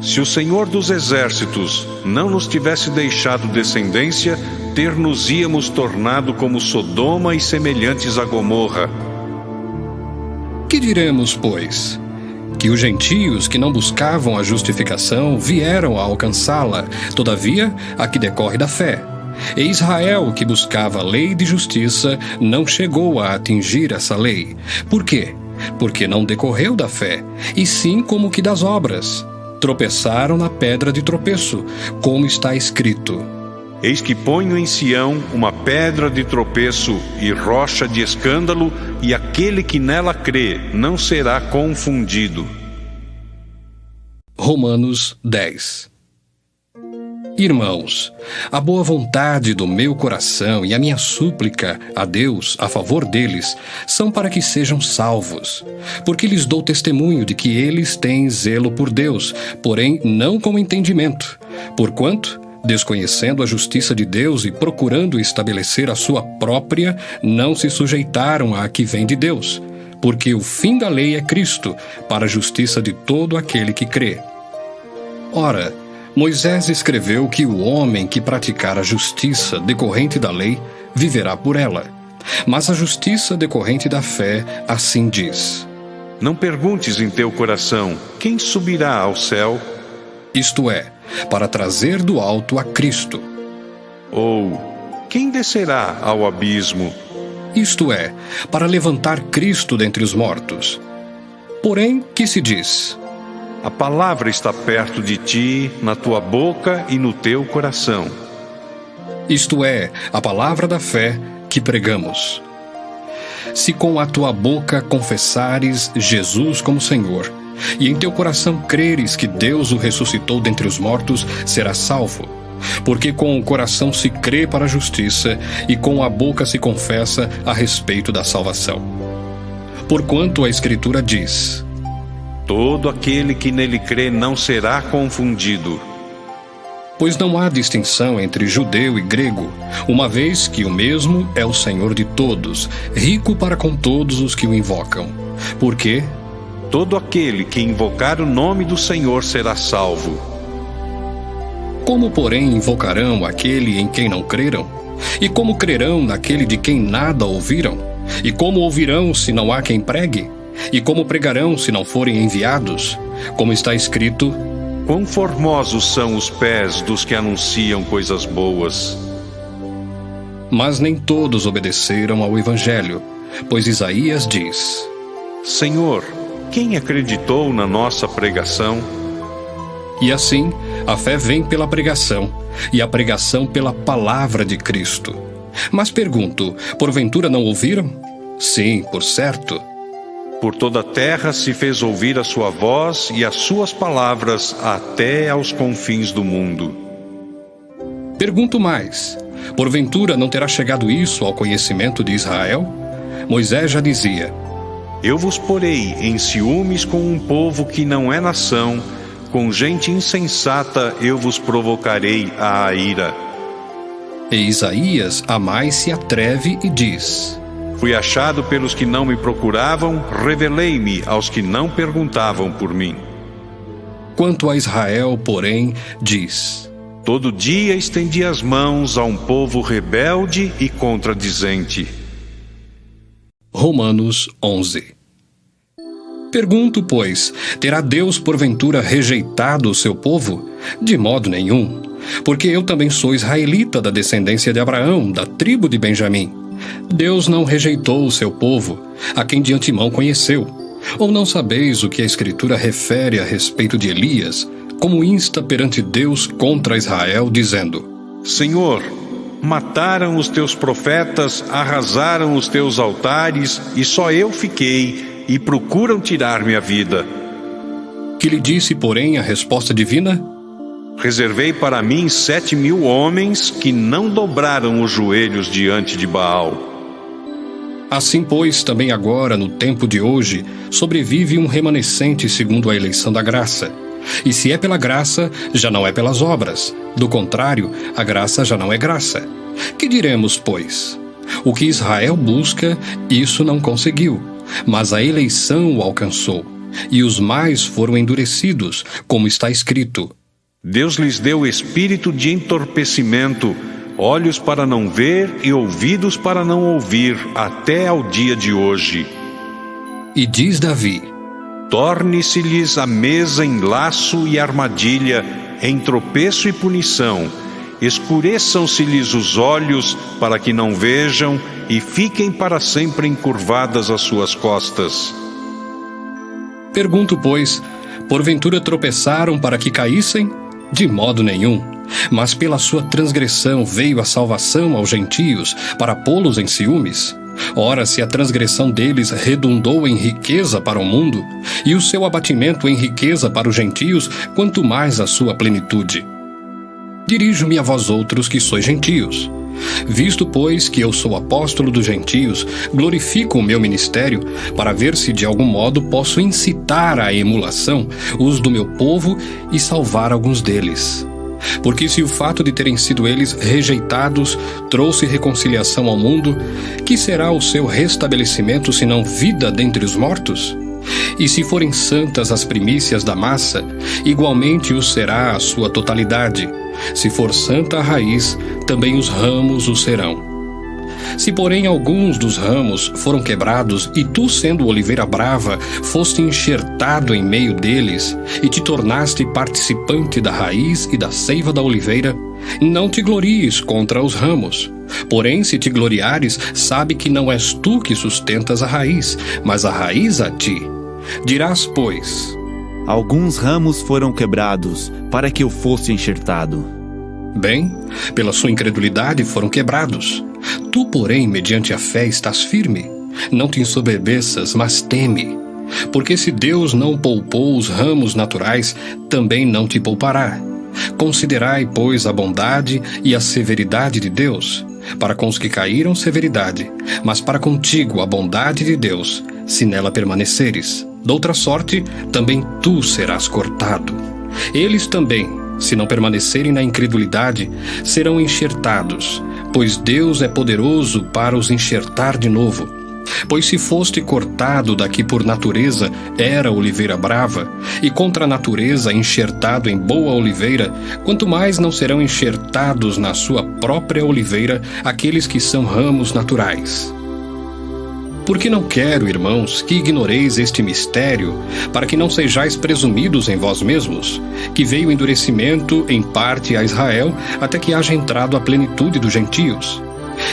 Se o Senhor dos exércitos não nos tivesse deixado descendência, ter-nos-íamos tornado como Sodoma e semelhantes a Gomorra. Que diremos, pois? Que os gentios que não buscavam a justificação vieram a alcançá-la, todavia, a que decorre da fé. E Israel, que buscava a lei de justiça, não chegou a atingir essa lei. Por quê? Porque não decorreu da fé, e sim como que das obras. Tropeçaram na pedra de tropeço, como está escrito: Eis que ponho em Sião uma pedra de tropeço e rocha de escândalo, e aquele que nela crê não será confundido. Romanos 10. Irmãos, a boa vontade do meu coração e a minha súplica a Deus a favor deles são para que sejam salvos, porque lhes dou testemunho de que eles têm zelo por Deus, porém não com entendimento, porquanto, desconhecendo a justiça de Deus e procurando estabelecer a sua própria, não se sujeitaram à que vem de Deus, porque o fim da lei é Cristo, para a justiça de todo aquele que crê. Ora, Moisés escreveu que o homem que praticar a justiça decorrente da lei viverá por ela. Mas a justiça decorrente da fé assim diz: Não perguntes em teu coração, quem subirá ao céu? Isto é, para trazer do alto a Cristo. Ou, quem descerá ao abismo? Isto é, para levantar Cristo dentre os mortos. Porém, que se diz? A palavra está perto de ti, na tua boca e no teu coração. Isto é, a palavra da fé que pregamos. Se com a tua boca confessares Jesus como Senhor, e em teu coração creres que Deus o ressuscitou dentre os mortos, serás salvo. Porque com o coração se crê para a justiça, e com a boca se confessa a respeito da salvação. Porquanto a Escritura diz: Todo aquele que nele crê não será confundido. Pois não há distinção entre judeu e grego, uma vez que o mesmo é o Senhor de todos, rico para com todos os que o invocam. Porque todo aquele que invocar o nome do Senhor será salvo. Como, porém, invocarão aquele em quem não creram? E como crerão naquele de quem nada ouviram? E como ouvirão se não há quem pregue? E como pregarão se não forem enviados? Como está escrito: Quão formosos são os pés dos que anunciam coisas boas. Mas nem todos obedeceram ao Evangelho, pois Isaías diz: Senhor, quem acreditou na nossa pregação? E assim, a fé vem pela pregação, e a pregação pela palavra de Cristo. Mas pergunto, porventura não ouviram? Sim, por certo. Por toda a terra se fez ouvir a sua voz e as suas palavras até aos confins do mundo. Pergunto mais, porventura não terá chegado isso ao conhecimento de Israel? Moisés já dizia: Eu vos porei em ciúmes com um povo que não é nação, com gente insensata eu vos provocarei à ira. E Isaías a mais se atreve e diz: Fui achado pelos que não me procuravam, revelei-me aos que não perguntavam por mim. Quanto a Israel, porém, diz: Todo dia estendi as mãos a um povo rebelde e contradizente. Romanos 11. Pergunto, pois, terá Deus porventura rejeitado o seu povo? De modo nenhum, porque eu também sou israelita da descendência de Abraão, da tribo de Benjamim. Deus não rejeitou o seu povo, a quem de antemão conheceu. Ou não sabeis o que a Escritura refere a respeito de Elias, como insta perante Deus contra Israel, dizendo: Senhor, mataram os teus profetas, arrasaram os teus altares, e só eu fiquei, e procuram tirar-me a vida. Que lhe disse, porém, a resposta divina? Reservei para mim 7.000 homens que não dobraram os joelhos diante de Baal. Assim, pois, também agora, no tempo de hoje, sobrevive um remanescente segundo a eleição da graça. E se é pela graça, já não é pelas obras. Do contrário, a graça já não é graça. Que diremos, pois? O que Israel busca, isso não conseguiu, mas a eleição o alcançou, e os mais foram endurecidos, como está escrito: Deus lhes deu espírito de entorpecimento, olhos para não ver e ouvidos para não ouvir, até ao dia de hoje. E diz Davi: Torne-se-lhes a mesa em laço e armadilha, em tropeço e punição. Escureçam-se-lhes os olhos, para que não vejam, e fiquem para sempre encurvadas as suas costas. Pergunto, pois, porventura tropeçaram para que caíssem? De modo nenhum. Mas pela sua transgressão veio a salvação aos gentios, para pô-los em ciúmes. Ora, se a transgressão deles redundou em riqueza para o mundo, e o seu abatimento em riqueza para os gentios, quanto mais a sua plenitude. Dirijo-me a vós outros que sois gentios. Visto, pois, que eu sou apóstolo dos gentios, glorifico o meu ministério, para ver se de algum modo posso incitar à emulação os do meu povo e salvar alguns deles. Porque se o fato de terem sido eles rejeitados trouxe reconciliação ao mundo, que será o seu restabelecimento senão vida dentre os mortos? E se forem santas as primícias da massa, igualmente o será a sua totalidade. Se for santa a raiz, também os ramos o serão. Se, porém, alguns dos ramos foram quebrados, e tu, sendo oliveira brava, foste enxertado em meio deles, e te tornaste participante da raiz e da seiva da oliveira, não te glories contra os ramos. Porém, se te gloriares, sabe que não és tu que sustentas a raiz, mas a raiz a ti. Dirás, pois: Alguns ramos foram quebrados, para que eu fosse enxertado. Bem, pela sua incredulidade foram quebrados. Tu, porém, mediante a fé estás firme. Não te ensoberbeças, mas teme. Porque se Deus não poupou os ramos naturais, também não te poupará. Considerai, pois, a bondade e a severidade de Deus. Para com os que caíram, severidade, mas para contigo a bondade de Deus, se nela permaneceres. Doutra sorte, também tu serás cortado. Eles também, se não permanecerem na incredulidade, serão enxertados, pois Deus é poderoso para os enxertar de novo. Pois se foste cortado daqui por natureza, era oliveira brava, e contra a natureza enxertado em boa oliveira, quanto mais não serão enxertados na sua própria oliveira aqueles que são ramos naturais. Porque não quero, irmãos, que ignoreis este mistério, para que não sejais presumidos em vós mesmos, que veio o endurecimento em parte a Israel, até que haja entrado a plenitude dos gentios.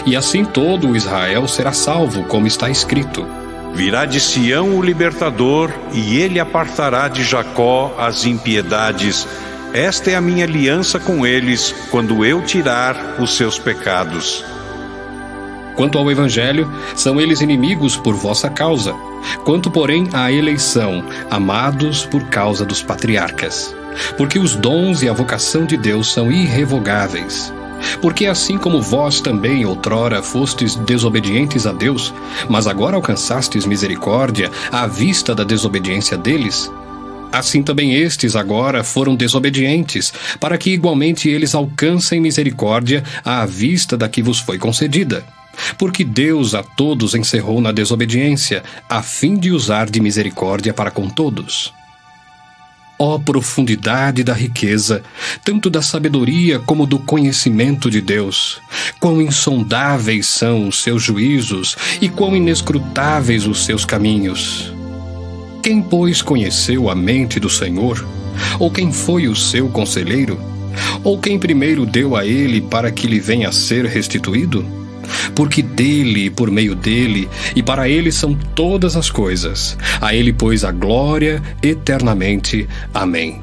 E assim todo o Israel será salvo, como está escrito: Virá de Sião o libertador, e ele apartará de Jacó as impiedades. Esta é a minha aliança com eles, quando eu tirar os seus pecados. Quanto ao Evangelho, são eles inimigos por vossa causa. Quanto, porém, à eleição, amados por causa dos patriarcas. Porque os dons e a vocação de Deus são irrevogáveis. Porque assim como vós também outrora fostes desobedientes a Deus, mas agora alcançastes misericórdia à vista da desobediência deles, assim também estes agora foram desobedientes, para que igualmente eles alcancem misericórdia à vista da que vos foi concedida. Porque Deus a todos encerrou na desobediência, a fim de usar de misericórdia para com todos. Ó profundidade da riqueza, tanto da sabedoria como do conhecimento de Deus! Quão insondáveis são os seus juízos e quão inescrutáveis os seus caminhos! Quem, pois, conheceu a mente do Senhor? Ou quem foi o seu conselheiro? Ou quem primeiro deu a ele para que lhe venha a ser restituído? Porque dele, por meio dele, e para ele são todas as coisas. A ele, pois, a glória eternamente. Amém.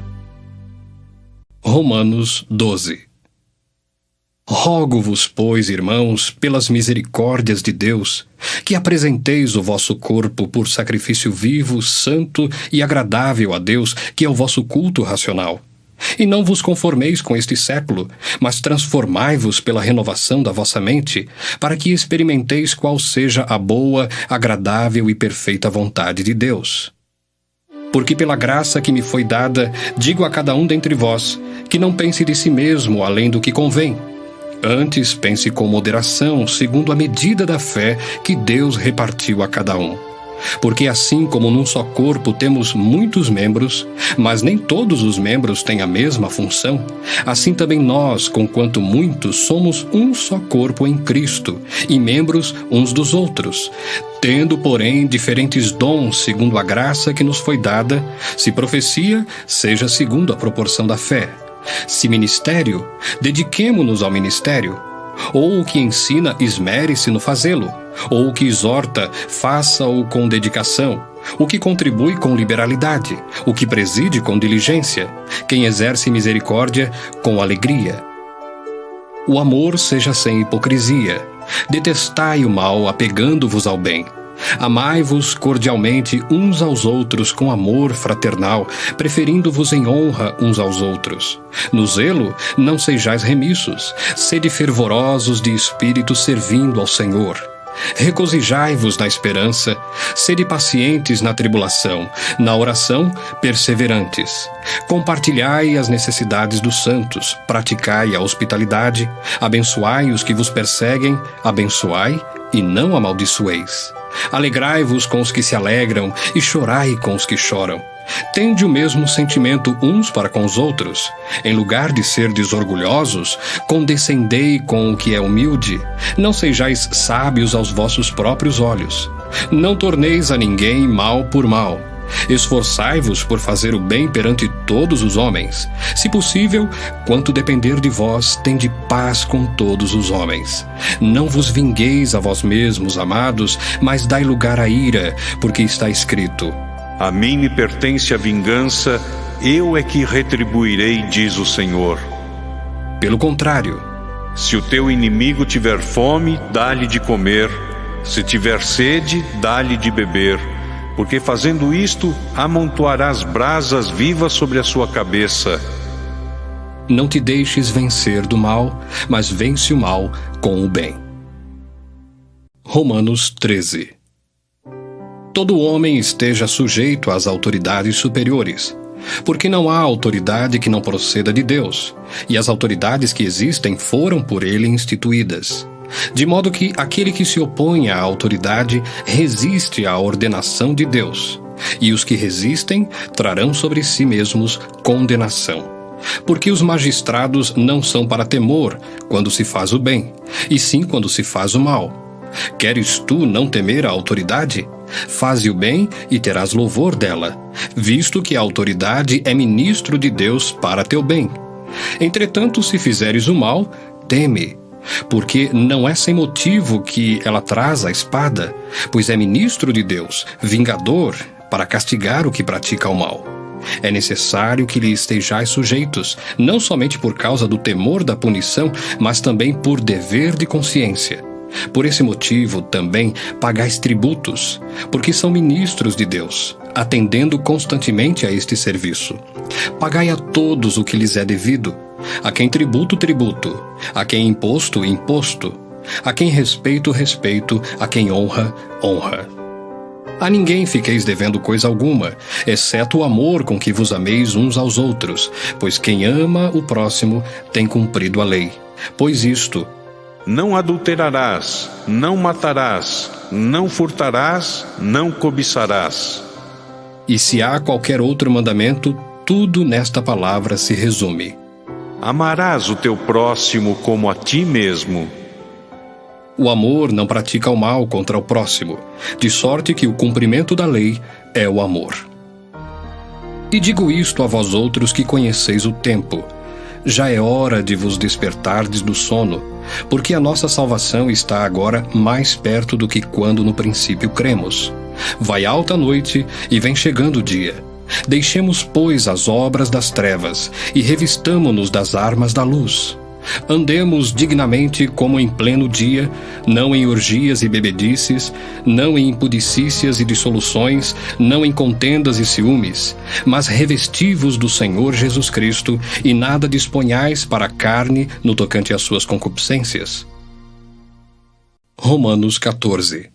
Romanos 12. Rogo-vos, pois, irmãos, pelas misericórdias de Deus, que apresenteis o vosso corpo por sacrifício vivo, santo e agradável a Deus, que é o vosso culto racional. E não vos conformeis com este século, mas transformai-vos pela renovação da vossa mente, para que experimenteis qual seja a boa, agradável e perfeita vontade de Deus. Porque pela graça que me foi dada, digo a cada um dentre vós, que não pense de si mesmo além do que convém. Antes pense com moderação, segundo a medida da fé que Deus repartiu a cada um. Porque assim como num só corpo temos muitos membros, mas nem todos os membros têm a mesma função, assim também nós, conquanto muitos, somos um só corpo em Cristo, e membros uns dos outros, tendo, porém, diferentes dons segundo a graça que nos foi dada, se profecia, seja segundo a proporção da fé. Se ministério, dediquemo-nos ao ministério. Ou o que ensina, esmere-se no fazê-lo. Ou o que exorta, faça-o com dedicação. O que contribui com liberalidade. O que preside com diligência. Quem exerce misericórdia, com alegria. O amor seja sem hipocrisia. Detestai o mal, apegando-vos ao bem. Amai-vos cordialmente uns aos outros com amor fraternal, preferindo-vos em honra uns aos outros. No zelo, não sejais remissos, sede fervorosos de espírito servindo ao Senhor. Regozijai-vos na esperança, sede pacientes na tribulação, na oração, perseverantes. Compartilhai as necessidades dos santos, praticai a hospitalidade, abençoai os que vos perseguem, abençoai e não amaldiçoeis. Alegrai-vos com os que se alegram e chorai com os que choram. Tende o mesmo sentimento uns para com os outros. Em lugar de serdes orgulhosos, condescendei com o que é humilde. Não sejais sábios aos vossos próprios olhos. Não torneis a ninguém mal por mal. Esforçai-vos por fazer o bem perante todos os homens. Se possível, quanto depender de vós, tende paz com todos os homens. Não vos vingueis a vós mesmos, amados, mas dai lugar à ira, porque está escrito: A mim me pertence a vingança, eu é que retribuirei, diz o Senhor. Pelo contrário, se o teu inimigo tiver fome, dá-lhe de comer. Se tiver sede, dá-lhe de beber. Porque fazendo isto, amontoarás brasas vivas sobre a sua cabeça. Não te deixes vencer do mal, mas vence o mal com o bem. Romanos 13. Todo homem esteja sujeito às autoridades superiores, porque não há autoridade que não proceda de Deus, e as autoridades que existem foram por ele instituídas. De modo que aquele que se opõe à autoridade resiste à ordenação de Deus, e os que resistem trarão sobre si mesmos condenação. Porque os magistrados não são para temor quando se faz o bem, e sim quando se faz o mal. Queres tu não temer a autoridade? Faze o bem e terás louvor dela, visto que a autoridade é ministro de Deus para teu bem. Entretanto, se fizeres o mal, teme, porque não é sem motivo que ela traz a espada, pois é ministro de Deus, vingador, para castigar o que pratica o mal. É necessário que lhe estejais sujeitos, não somente por causa do temor da punição, mas também por dever de consciência. Por esse motivo, também, pagais tributos, porque são ministros de Deus, atendendo constantemente a este serviço. Pagai a todos o que lhes é devido, a quem tributo, tributo, a quem imposto, imposto, a quem respeito, respeito, a quem honra, honra. A ninguém fiqueis devendo coisa alguma, exceto o amor com que vos ameis uns aos outros, pois quem ama o próximo tem cumprido a lei. Pois isto, não adulterarás, não matarás, não furtarás, não cobiçarás. E se há qualquer outro mandamento, tudo nesta palavra se resume: amarás o teu próximo como a ti mesmo. O amor não pratica o mal contra o próximo, de sorte que o cumprimento da lei é o amor. E digo isto a vós outros que conheceis o tempo. Já é hora de vos despertardes do sono, porque a nossa salvação está agora mais perto do que quando no princípio cremos. Vai alta a noite e vem chegando o dia. Deixemos, pois, as obras das trevas e revistamo-nos das armas da luz. Andemos dignamente como em pleno dia, não em orgias e bebedices, não em impudicícias e dissoluções, não em contendas e ciúmes, mas revesti-vos do Senhor Jesus Cristo e nada disponhais para a carne no tocante às suas concupiscências. Romanos 14.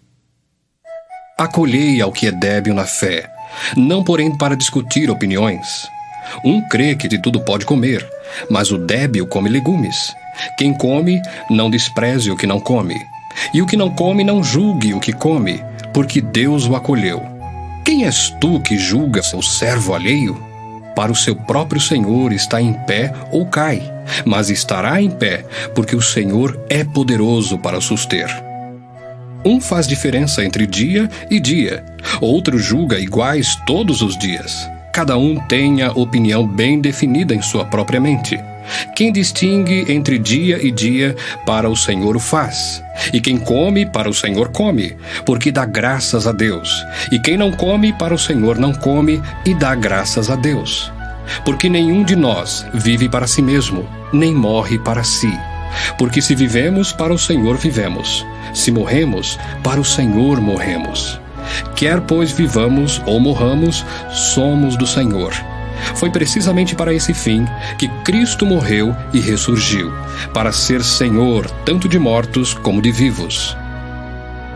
Acolhei ao que é débil na fé, não porém para discutir opiniões. Um crê que de tudo pode comer, mas o débil come legumes. Quem come, não despreze o que não come. E o que não come, não julgue o que come, porque Deus o acolheu. Quem és tu que julga seu servo alheio? Para o seu próprio Senhor está em pé ou cai, mas estará em pé, porque o Senhor é poderoso para suster. Um faz diferença entre dia e dia, outro julga iguais todos os dias. Cada um tem a opinião bem definida em sua própria mente. Quem distingue entre dia e dia, para o Senhor o faz. E quem come, para o Senhor come, porque dá graças a Deus. E quem não come, para o Senhor não come, e dá graças a Deus. Porque nenhum de nós vive para si mesmo, nem morre para si. Porque se vivemos, para o Senhor vivemos. Se morremos, para o Senhor morremos. Quer, pois, vivamos ou morramos, somos do Senhor. Foi precisamente para esse fim que Cristo morreu e ressurgiu, para ser Senhor tanto de mortos como de vivos.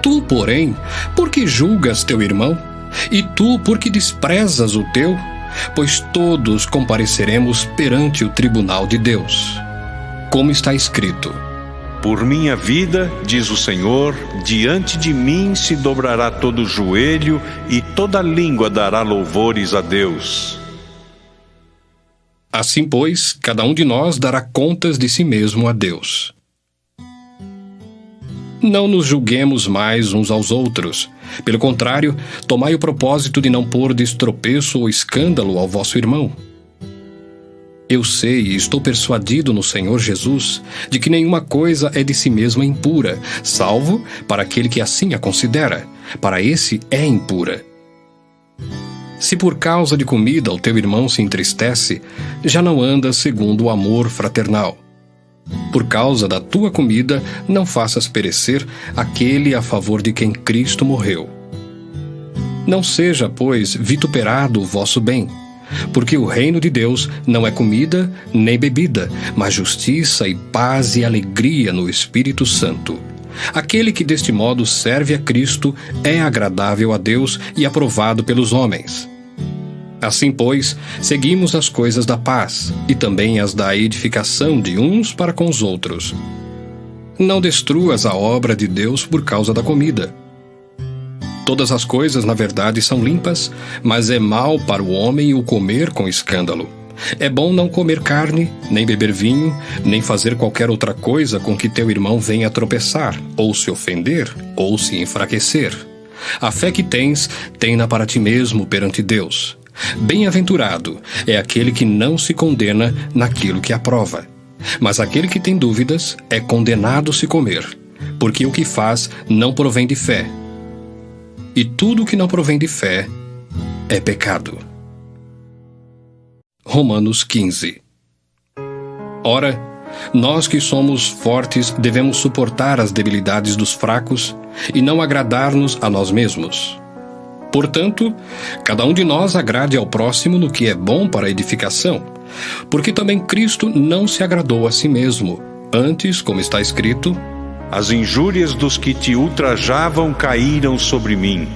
Tu, porém, por que julgas teu irmão? E tu, por que desprezas o teu? Pois todos compareceremos perante o tribunal de Deus. Como está escrito: por minha vida, diz o Senhor, diante de mim se dobrará todo o joelho e toda língua dará louvores a Deus. Assim, pois, cada um de nós dará contas de si mesmo a Deus. Não nos julguemos mais uns aos outros. Pelo contrário, tomai o propósito de não pôr tropeço ou escândalo ao vosso irmão. Eu sei e estou persuadido no Senhor Jesus de que nenhuma coisa é de si mesma impura, salvo para aquele que assim a considera. Para esse é impura. Se por causa de comida o teu irmão se entristece, já não andas segundo o amor fraternal. Por causa da tua comida, não faças perecer aquele a favor de quem Cristo morreu. Não seja, pois, vituperado o vosso bem, porque o reino de Deus não é comida nem bebida, mas justiça e paz e alegria no Espírito Santo. Aquele que deste modo serve a Cristo é agradável a Deus e aprovado pelos homens. Assim, pois, seguimos as coisas da paz e também as da edificação de uns para com os outros. Não destruas a obra de Deus por causa da comida. Todas as coisas, na verdade, são limpas, mas é mal para o homem o comer com escândalo. É bom não comer carne, nem beber vinho, nem fazer qualquer outra coisa com que teu irmão venha a tropeçar, ou se ofender, ou se enfraquecer. A fé que tens, tem-na para ti mesmo perante Deus. Bem-aventurado é aquele que não se condena naquilo que aprova. Mas aquele que tem dúvidas é condenado se comer, porque o que faz não provém de fé. E tudo que não provém de fé é pecado. Romanos 15. Ora, nós que somos fortes devemos suportar as debilidades dos fracos e não agradar-nos a nós mesmos. Portanto, cada um de nós agrade ao próximo no que é bom para a edificação, porque também Cristo não se agradou a si mesmo. Antes, como está escrito: as injúrias dos que te ultrajavam caíram sobre mim.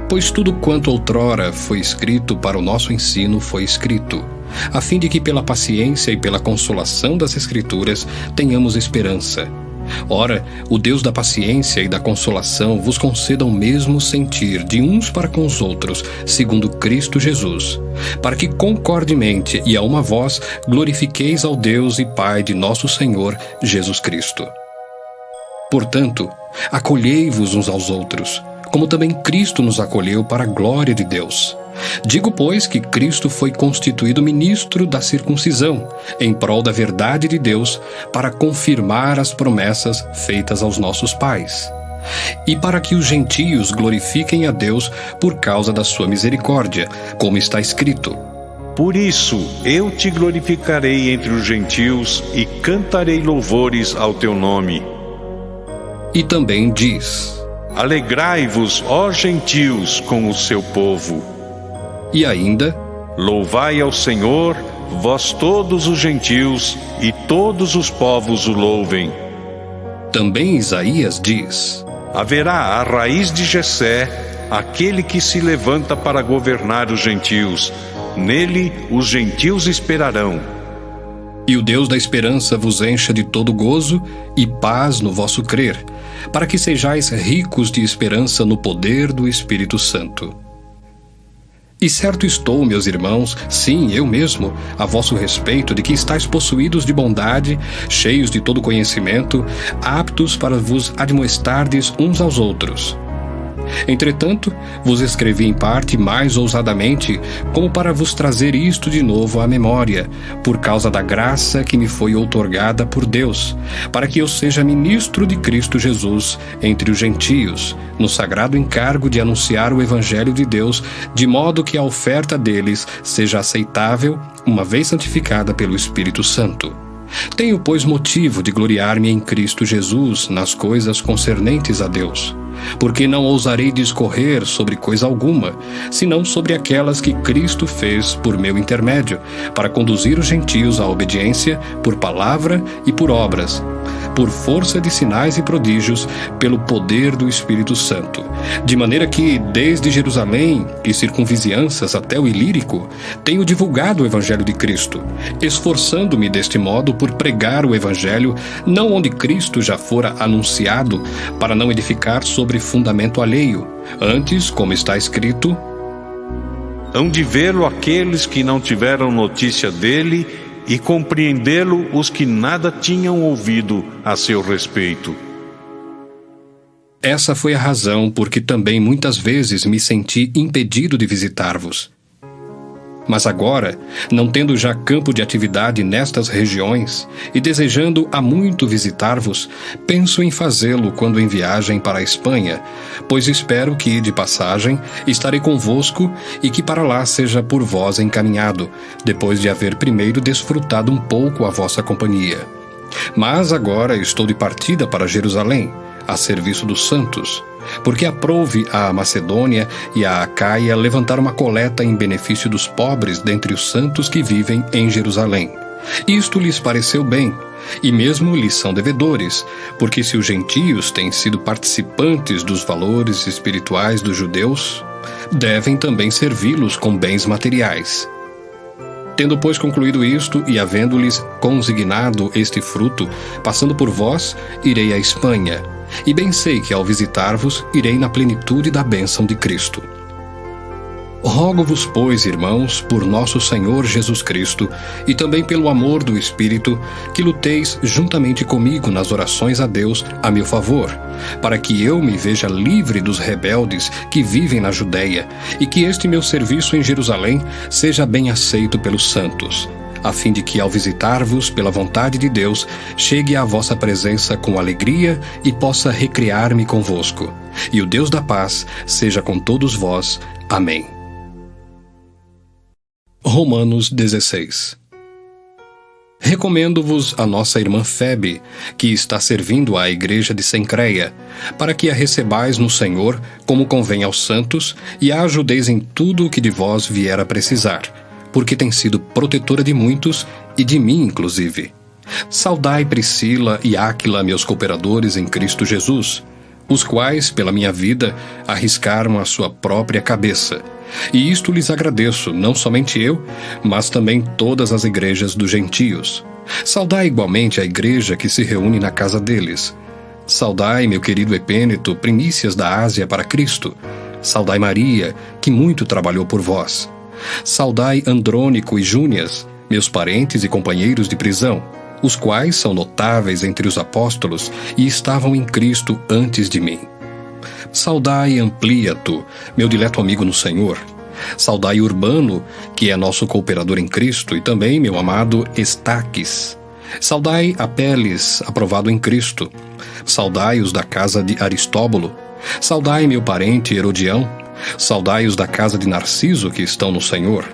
Pois tudo quanto outrora foi escrito para o nosso ensino foi escrito, a fim de que pela paciência e pela consolação das Escrituras tenhamos esperança. Ora, o Deus da paciência e da consolação vos conceda o mesmo sentir de uns para com os outros, segundo Cristo Jesus, para que concordemente e a uma voz glorifiqueis ao Deus e Pai de nosso Senhor Jesus Cristo. Portanto, acolhei-vos uns aos outros, como também Cristo nos acolheu para a glória de Deus. Digo, pois, que Cristo foi constituído ministro da circuncisão, em prol da verdade de Deus, para confirmar as promessas feitas aos nossos pais, e para que os gentios glorifiquem a Deus por causa da sua misericórdia, como está escrito: Por isso eu te glorificarei entre os gentios e cantarei louvores ao teu nome. E também diz: Alegrai-vos, ó gentios, com o seu povo. E ainda: Louvai ao Senhor, vós todos os gentios, e todos os povos o louvem. Também Isaías diz: Haverá a raiz de Jessé, aquele que se levanta para governar os gentios. Nele os gentios esperarão. E o Deus da esperança vos encha de todo gozo e paz no vosso crer, para que sejais ricos de esperança no poder do Espírito Santo. E certo estou, meus irmãos, sim, eu mesmo, a vosso respeito, de que estáis possuídos de bondade, cheios de todo conhecimento, aptos para vos admoestardes uns aos outros. Entretanto, vos escrevi em parte mais ousadamente, como para vos trazer isto de novo à memória, por causa da graça que me foi outorgada por Deus, para que eu seja ministro de Cristo Jesus entre os gentios, no sagrado encargo de anunciar o Evangelho de Deus, de modo que a oferta deles seja aceitável, uma vez santificada pelo Espírito Santo. Tenho, pois, motivo de gloriar-me em Cristo Jesus nas coisas concernentes a Deus, porque não ousarei discorrer sobre coisa alguma, senão sobre aquelas que Cristo fez por meu intermédio, para conduzir os gentios à obediência por palavra e por obras, por força de sinais e prodígios, pelo poder do Espírito Santo, de maneira que, desde Jerusalém e circunvizinhanças até o Ilírico, tenho divulgado o Evangelho de Cristo, esforçando-me deste modo por pregar o Evangelho, não onde Cristo já fora anunciado, para não edificar sobre fundamento alheio, antes, como está escrito: Hão de vê-lo aqueles que não tiveram notícia dele, e compreendê-lo os que nada tinham ouvido a seu respeito. Essa foi a razão por que também muitas vezes me senti impedido de visitar-vos. Mas agora, não tendo já campo de atividade nestas regiões, e desejando há muito visitar-vos, penso em fazê-lo quando em viagem para a Espanha, pois espero que, de passagem, estarei convosco e que para lá seja por vós encaminhado, depois de haver primeiro desfrutado um pouco a vossa companhia. Mas agora estou de partida para Jerusalém, a serviço dos santos, porque aprouve à Macedônia e à Acaia levantar uma coleta em benefício dos pobres dentre os santos que vivem em Jerusalém. Isto lhes pareceu bem, e mesmo lhes são devedores, porque se os gentios têm sido participantes dos valores espirituais dos judeus, devem também servi-los com bens materiais. Tendo, pois, concluído isto e havendo-lhes consignado este fruto, passando por vós, irei à Espanha, e bem sei que ao visitar-vos, irei na plenitude da bênção de Cristo. Rogo-vos, pois, irmãos, por nosso Senhor Jesus Cristo, e também pelo amor do Espírito, que luteis juntamente comigo nas orações a Deus a meu favor, para que eu me veja livre dos rebeldes que vivem na Judéia, e que este meu serviço em Jerusalém seja bem aceito pelos santos, a fim de que, ao visitar-vos pela vontade de Deus, chegue à vossa presença com alegria e possa recriar-me convosco. E o Deus da paz seja com todos vós. Amém. Romanos 16. Recomendo-vos a nossa irmã Febe, que está servindo à igreja de Cencreia, para que a recebais no Senhor, como convém aos santos, e a ajudeis em tudo o que de vós vier a precisar, porque tem sido protetora de muitos e de mim inclusive. Saudai Priscila e Áquila, meus cooperadores em Cristo Jesus, os quais, pela minha vida, arriscaram a sua própria cabeça. E isto lhes agradeço, não somente eu, mas também todas as igrejas dos gentios. Saudai igualmente a igreja que se reúne na casa deles. Saudai meu querido Epêneto, primícias da Ásia para Cristo. Saudai Maria, que muito trabalhou por vós. Saudai Andrônico e Júnias, meus parentes e companheiros de prisão, os quais são notáveis entre os apóstolos e estavam em Cristo antes de mim. Saudai Ampliato, meu dileto amigo no Senhor. Saudai Urbano, que é nosso cooperador em Cristo, e também meu amado Estaques. Saudai Apeles, aprovado em Cristo. Saudai os da casa de Aristóbulo. Saudai meu parente Herodião. Saudai os da casa de Narciso, que estão no Senhor.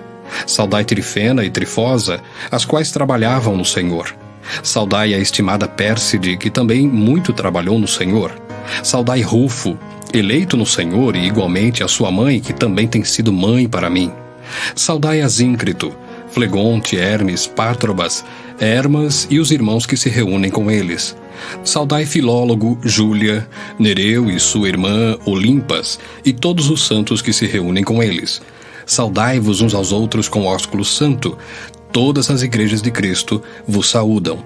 Saudai Trifena e Trifosa, as quais trabalhavam no Senhor. Saudai a estimada Pérside, que também muito trabalhou no Senhor. Saudai Rufo, eleito no Senhor, e igualmente a sua mãe, que também tem sido mãe para mim. Saudai Asíncrito, Flegonte, Hermes, Pátrobas, Hermas e os irmãos que se reúnem com eles. Saudai Filólogo, Júlia, Nereu e sua irmã Olimpas, e todos os santos que se reúnem com eles. Saudai-vos uns aos outros com ósculo santo. Todas as igrejas de Cristo vos saúdam.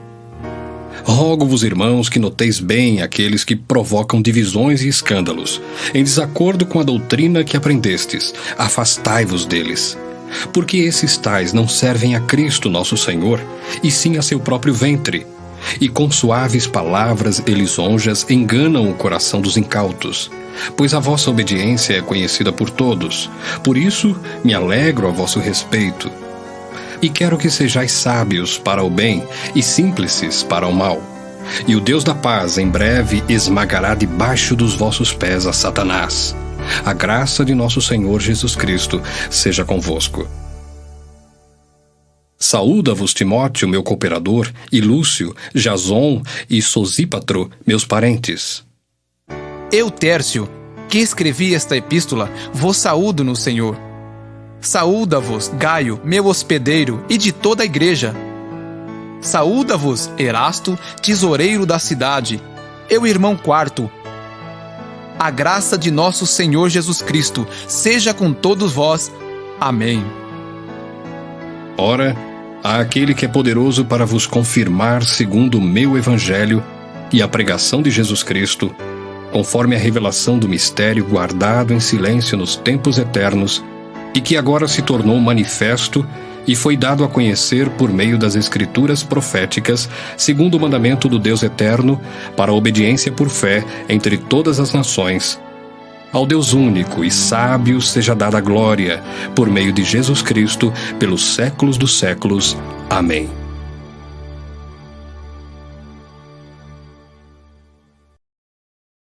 Rogo-vos, irmãos, que noteis bem aqueles que provocam divisões e escândalos, em desacordo com a doutrina que aprendestes. Afastai-vos deles. Porque esses tais não servem a Cristo nosso Senhor, e sim a seu próprio ventre. E com suaves palavras e lisonjas enganam o coração dos incautos. Pois a vossa obediência é conhecida por todos. Por isso me alegro a vosso respeito. E quero que sejais sábios para o bem e simples para o mal. E o Deus da paz em breve esmagará debaixo dos vossos pés a Satanás. A graça de nosso Senhor Jesus Cristo seja convosco. Saúda-vos Timóteo, meu cooperador, e Lúcio, Jason e Sosípatro, meus parentes. Eu, Tércio, que escrevi esta epístola, vos saúdo no Senhor. Saúda-vos, Gaio, meu hospedeiro, e de toda a igreja. Saúda-vos, Erasto, tesoureiro da cidade, eu, irmão Quarto. A graça de nosso Senhor Jesus Cristo seja com todos vós. Amém. Ora, há aquele que é poderoso para vos confirmar segundo o meu evangelho e a pregação de Jesus Cristo, conforme a revelação do mistério guardado em silêncio nos tempos eternos, e que agora se tornou manifesto e foi dado a conhecer por meio das Escrituras proféticas, segundo o mandamento do Deus eterno, para a obediência por fé entre todas as nações. Ao Deus único e sábio seja dada a glória, por meio de Jesus Cristo, pelos séculos dos séculos. Amém.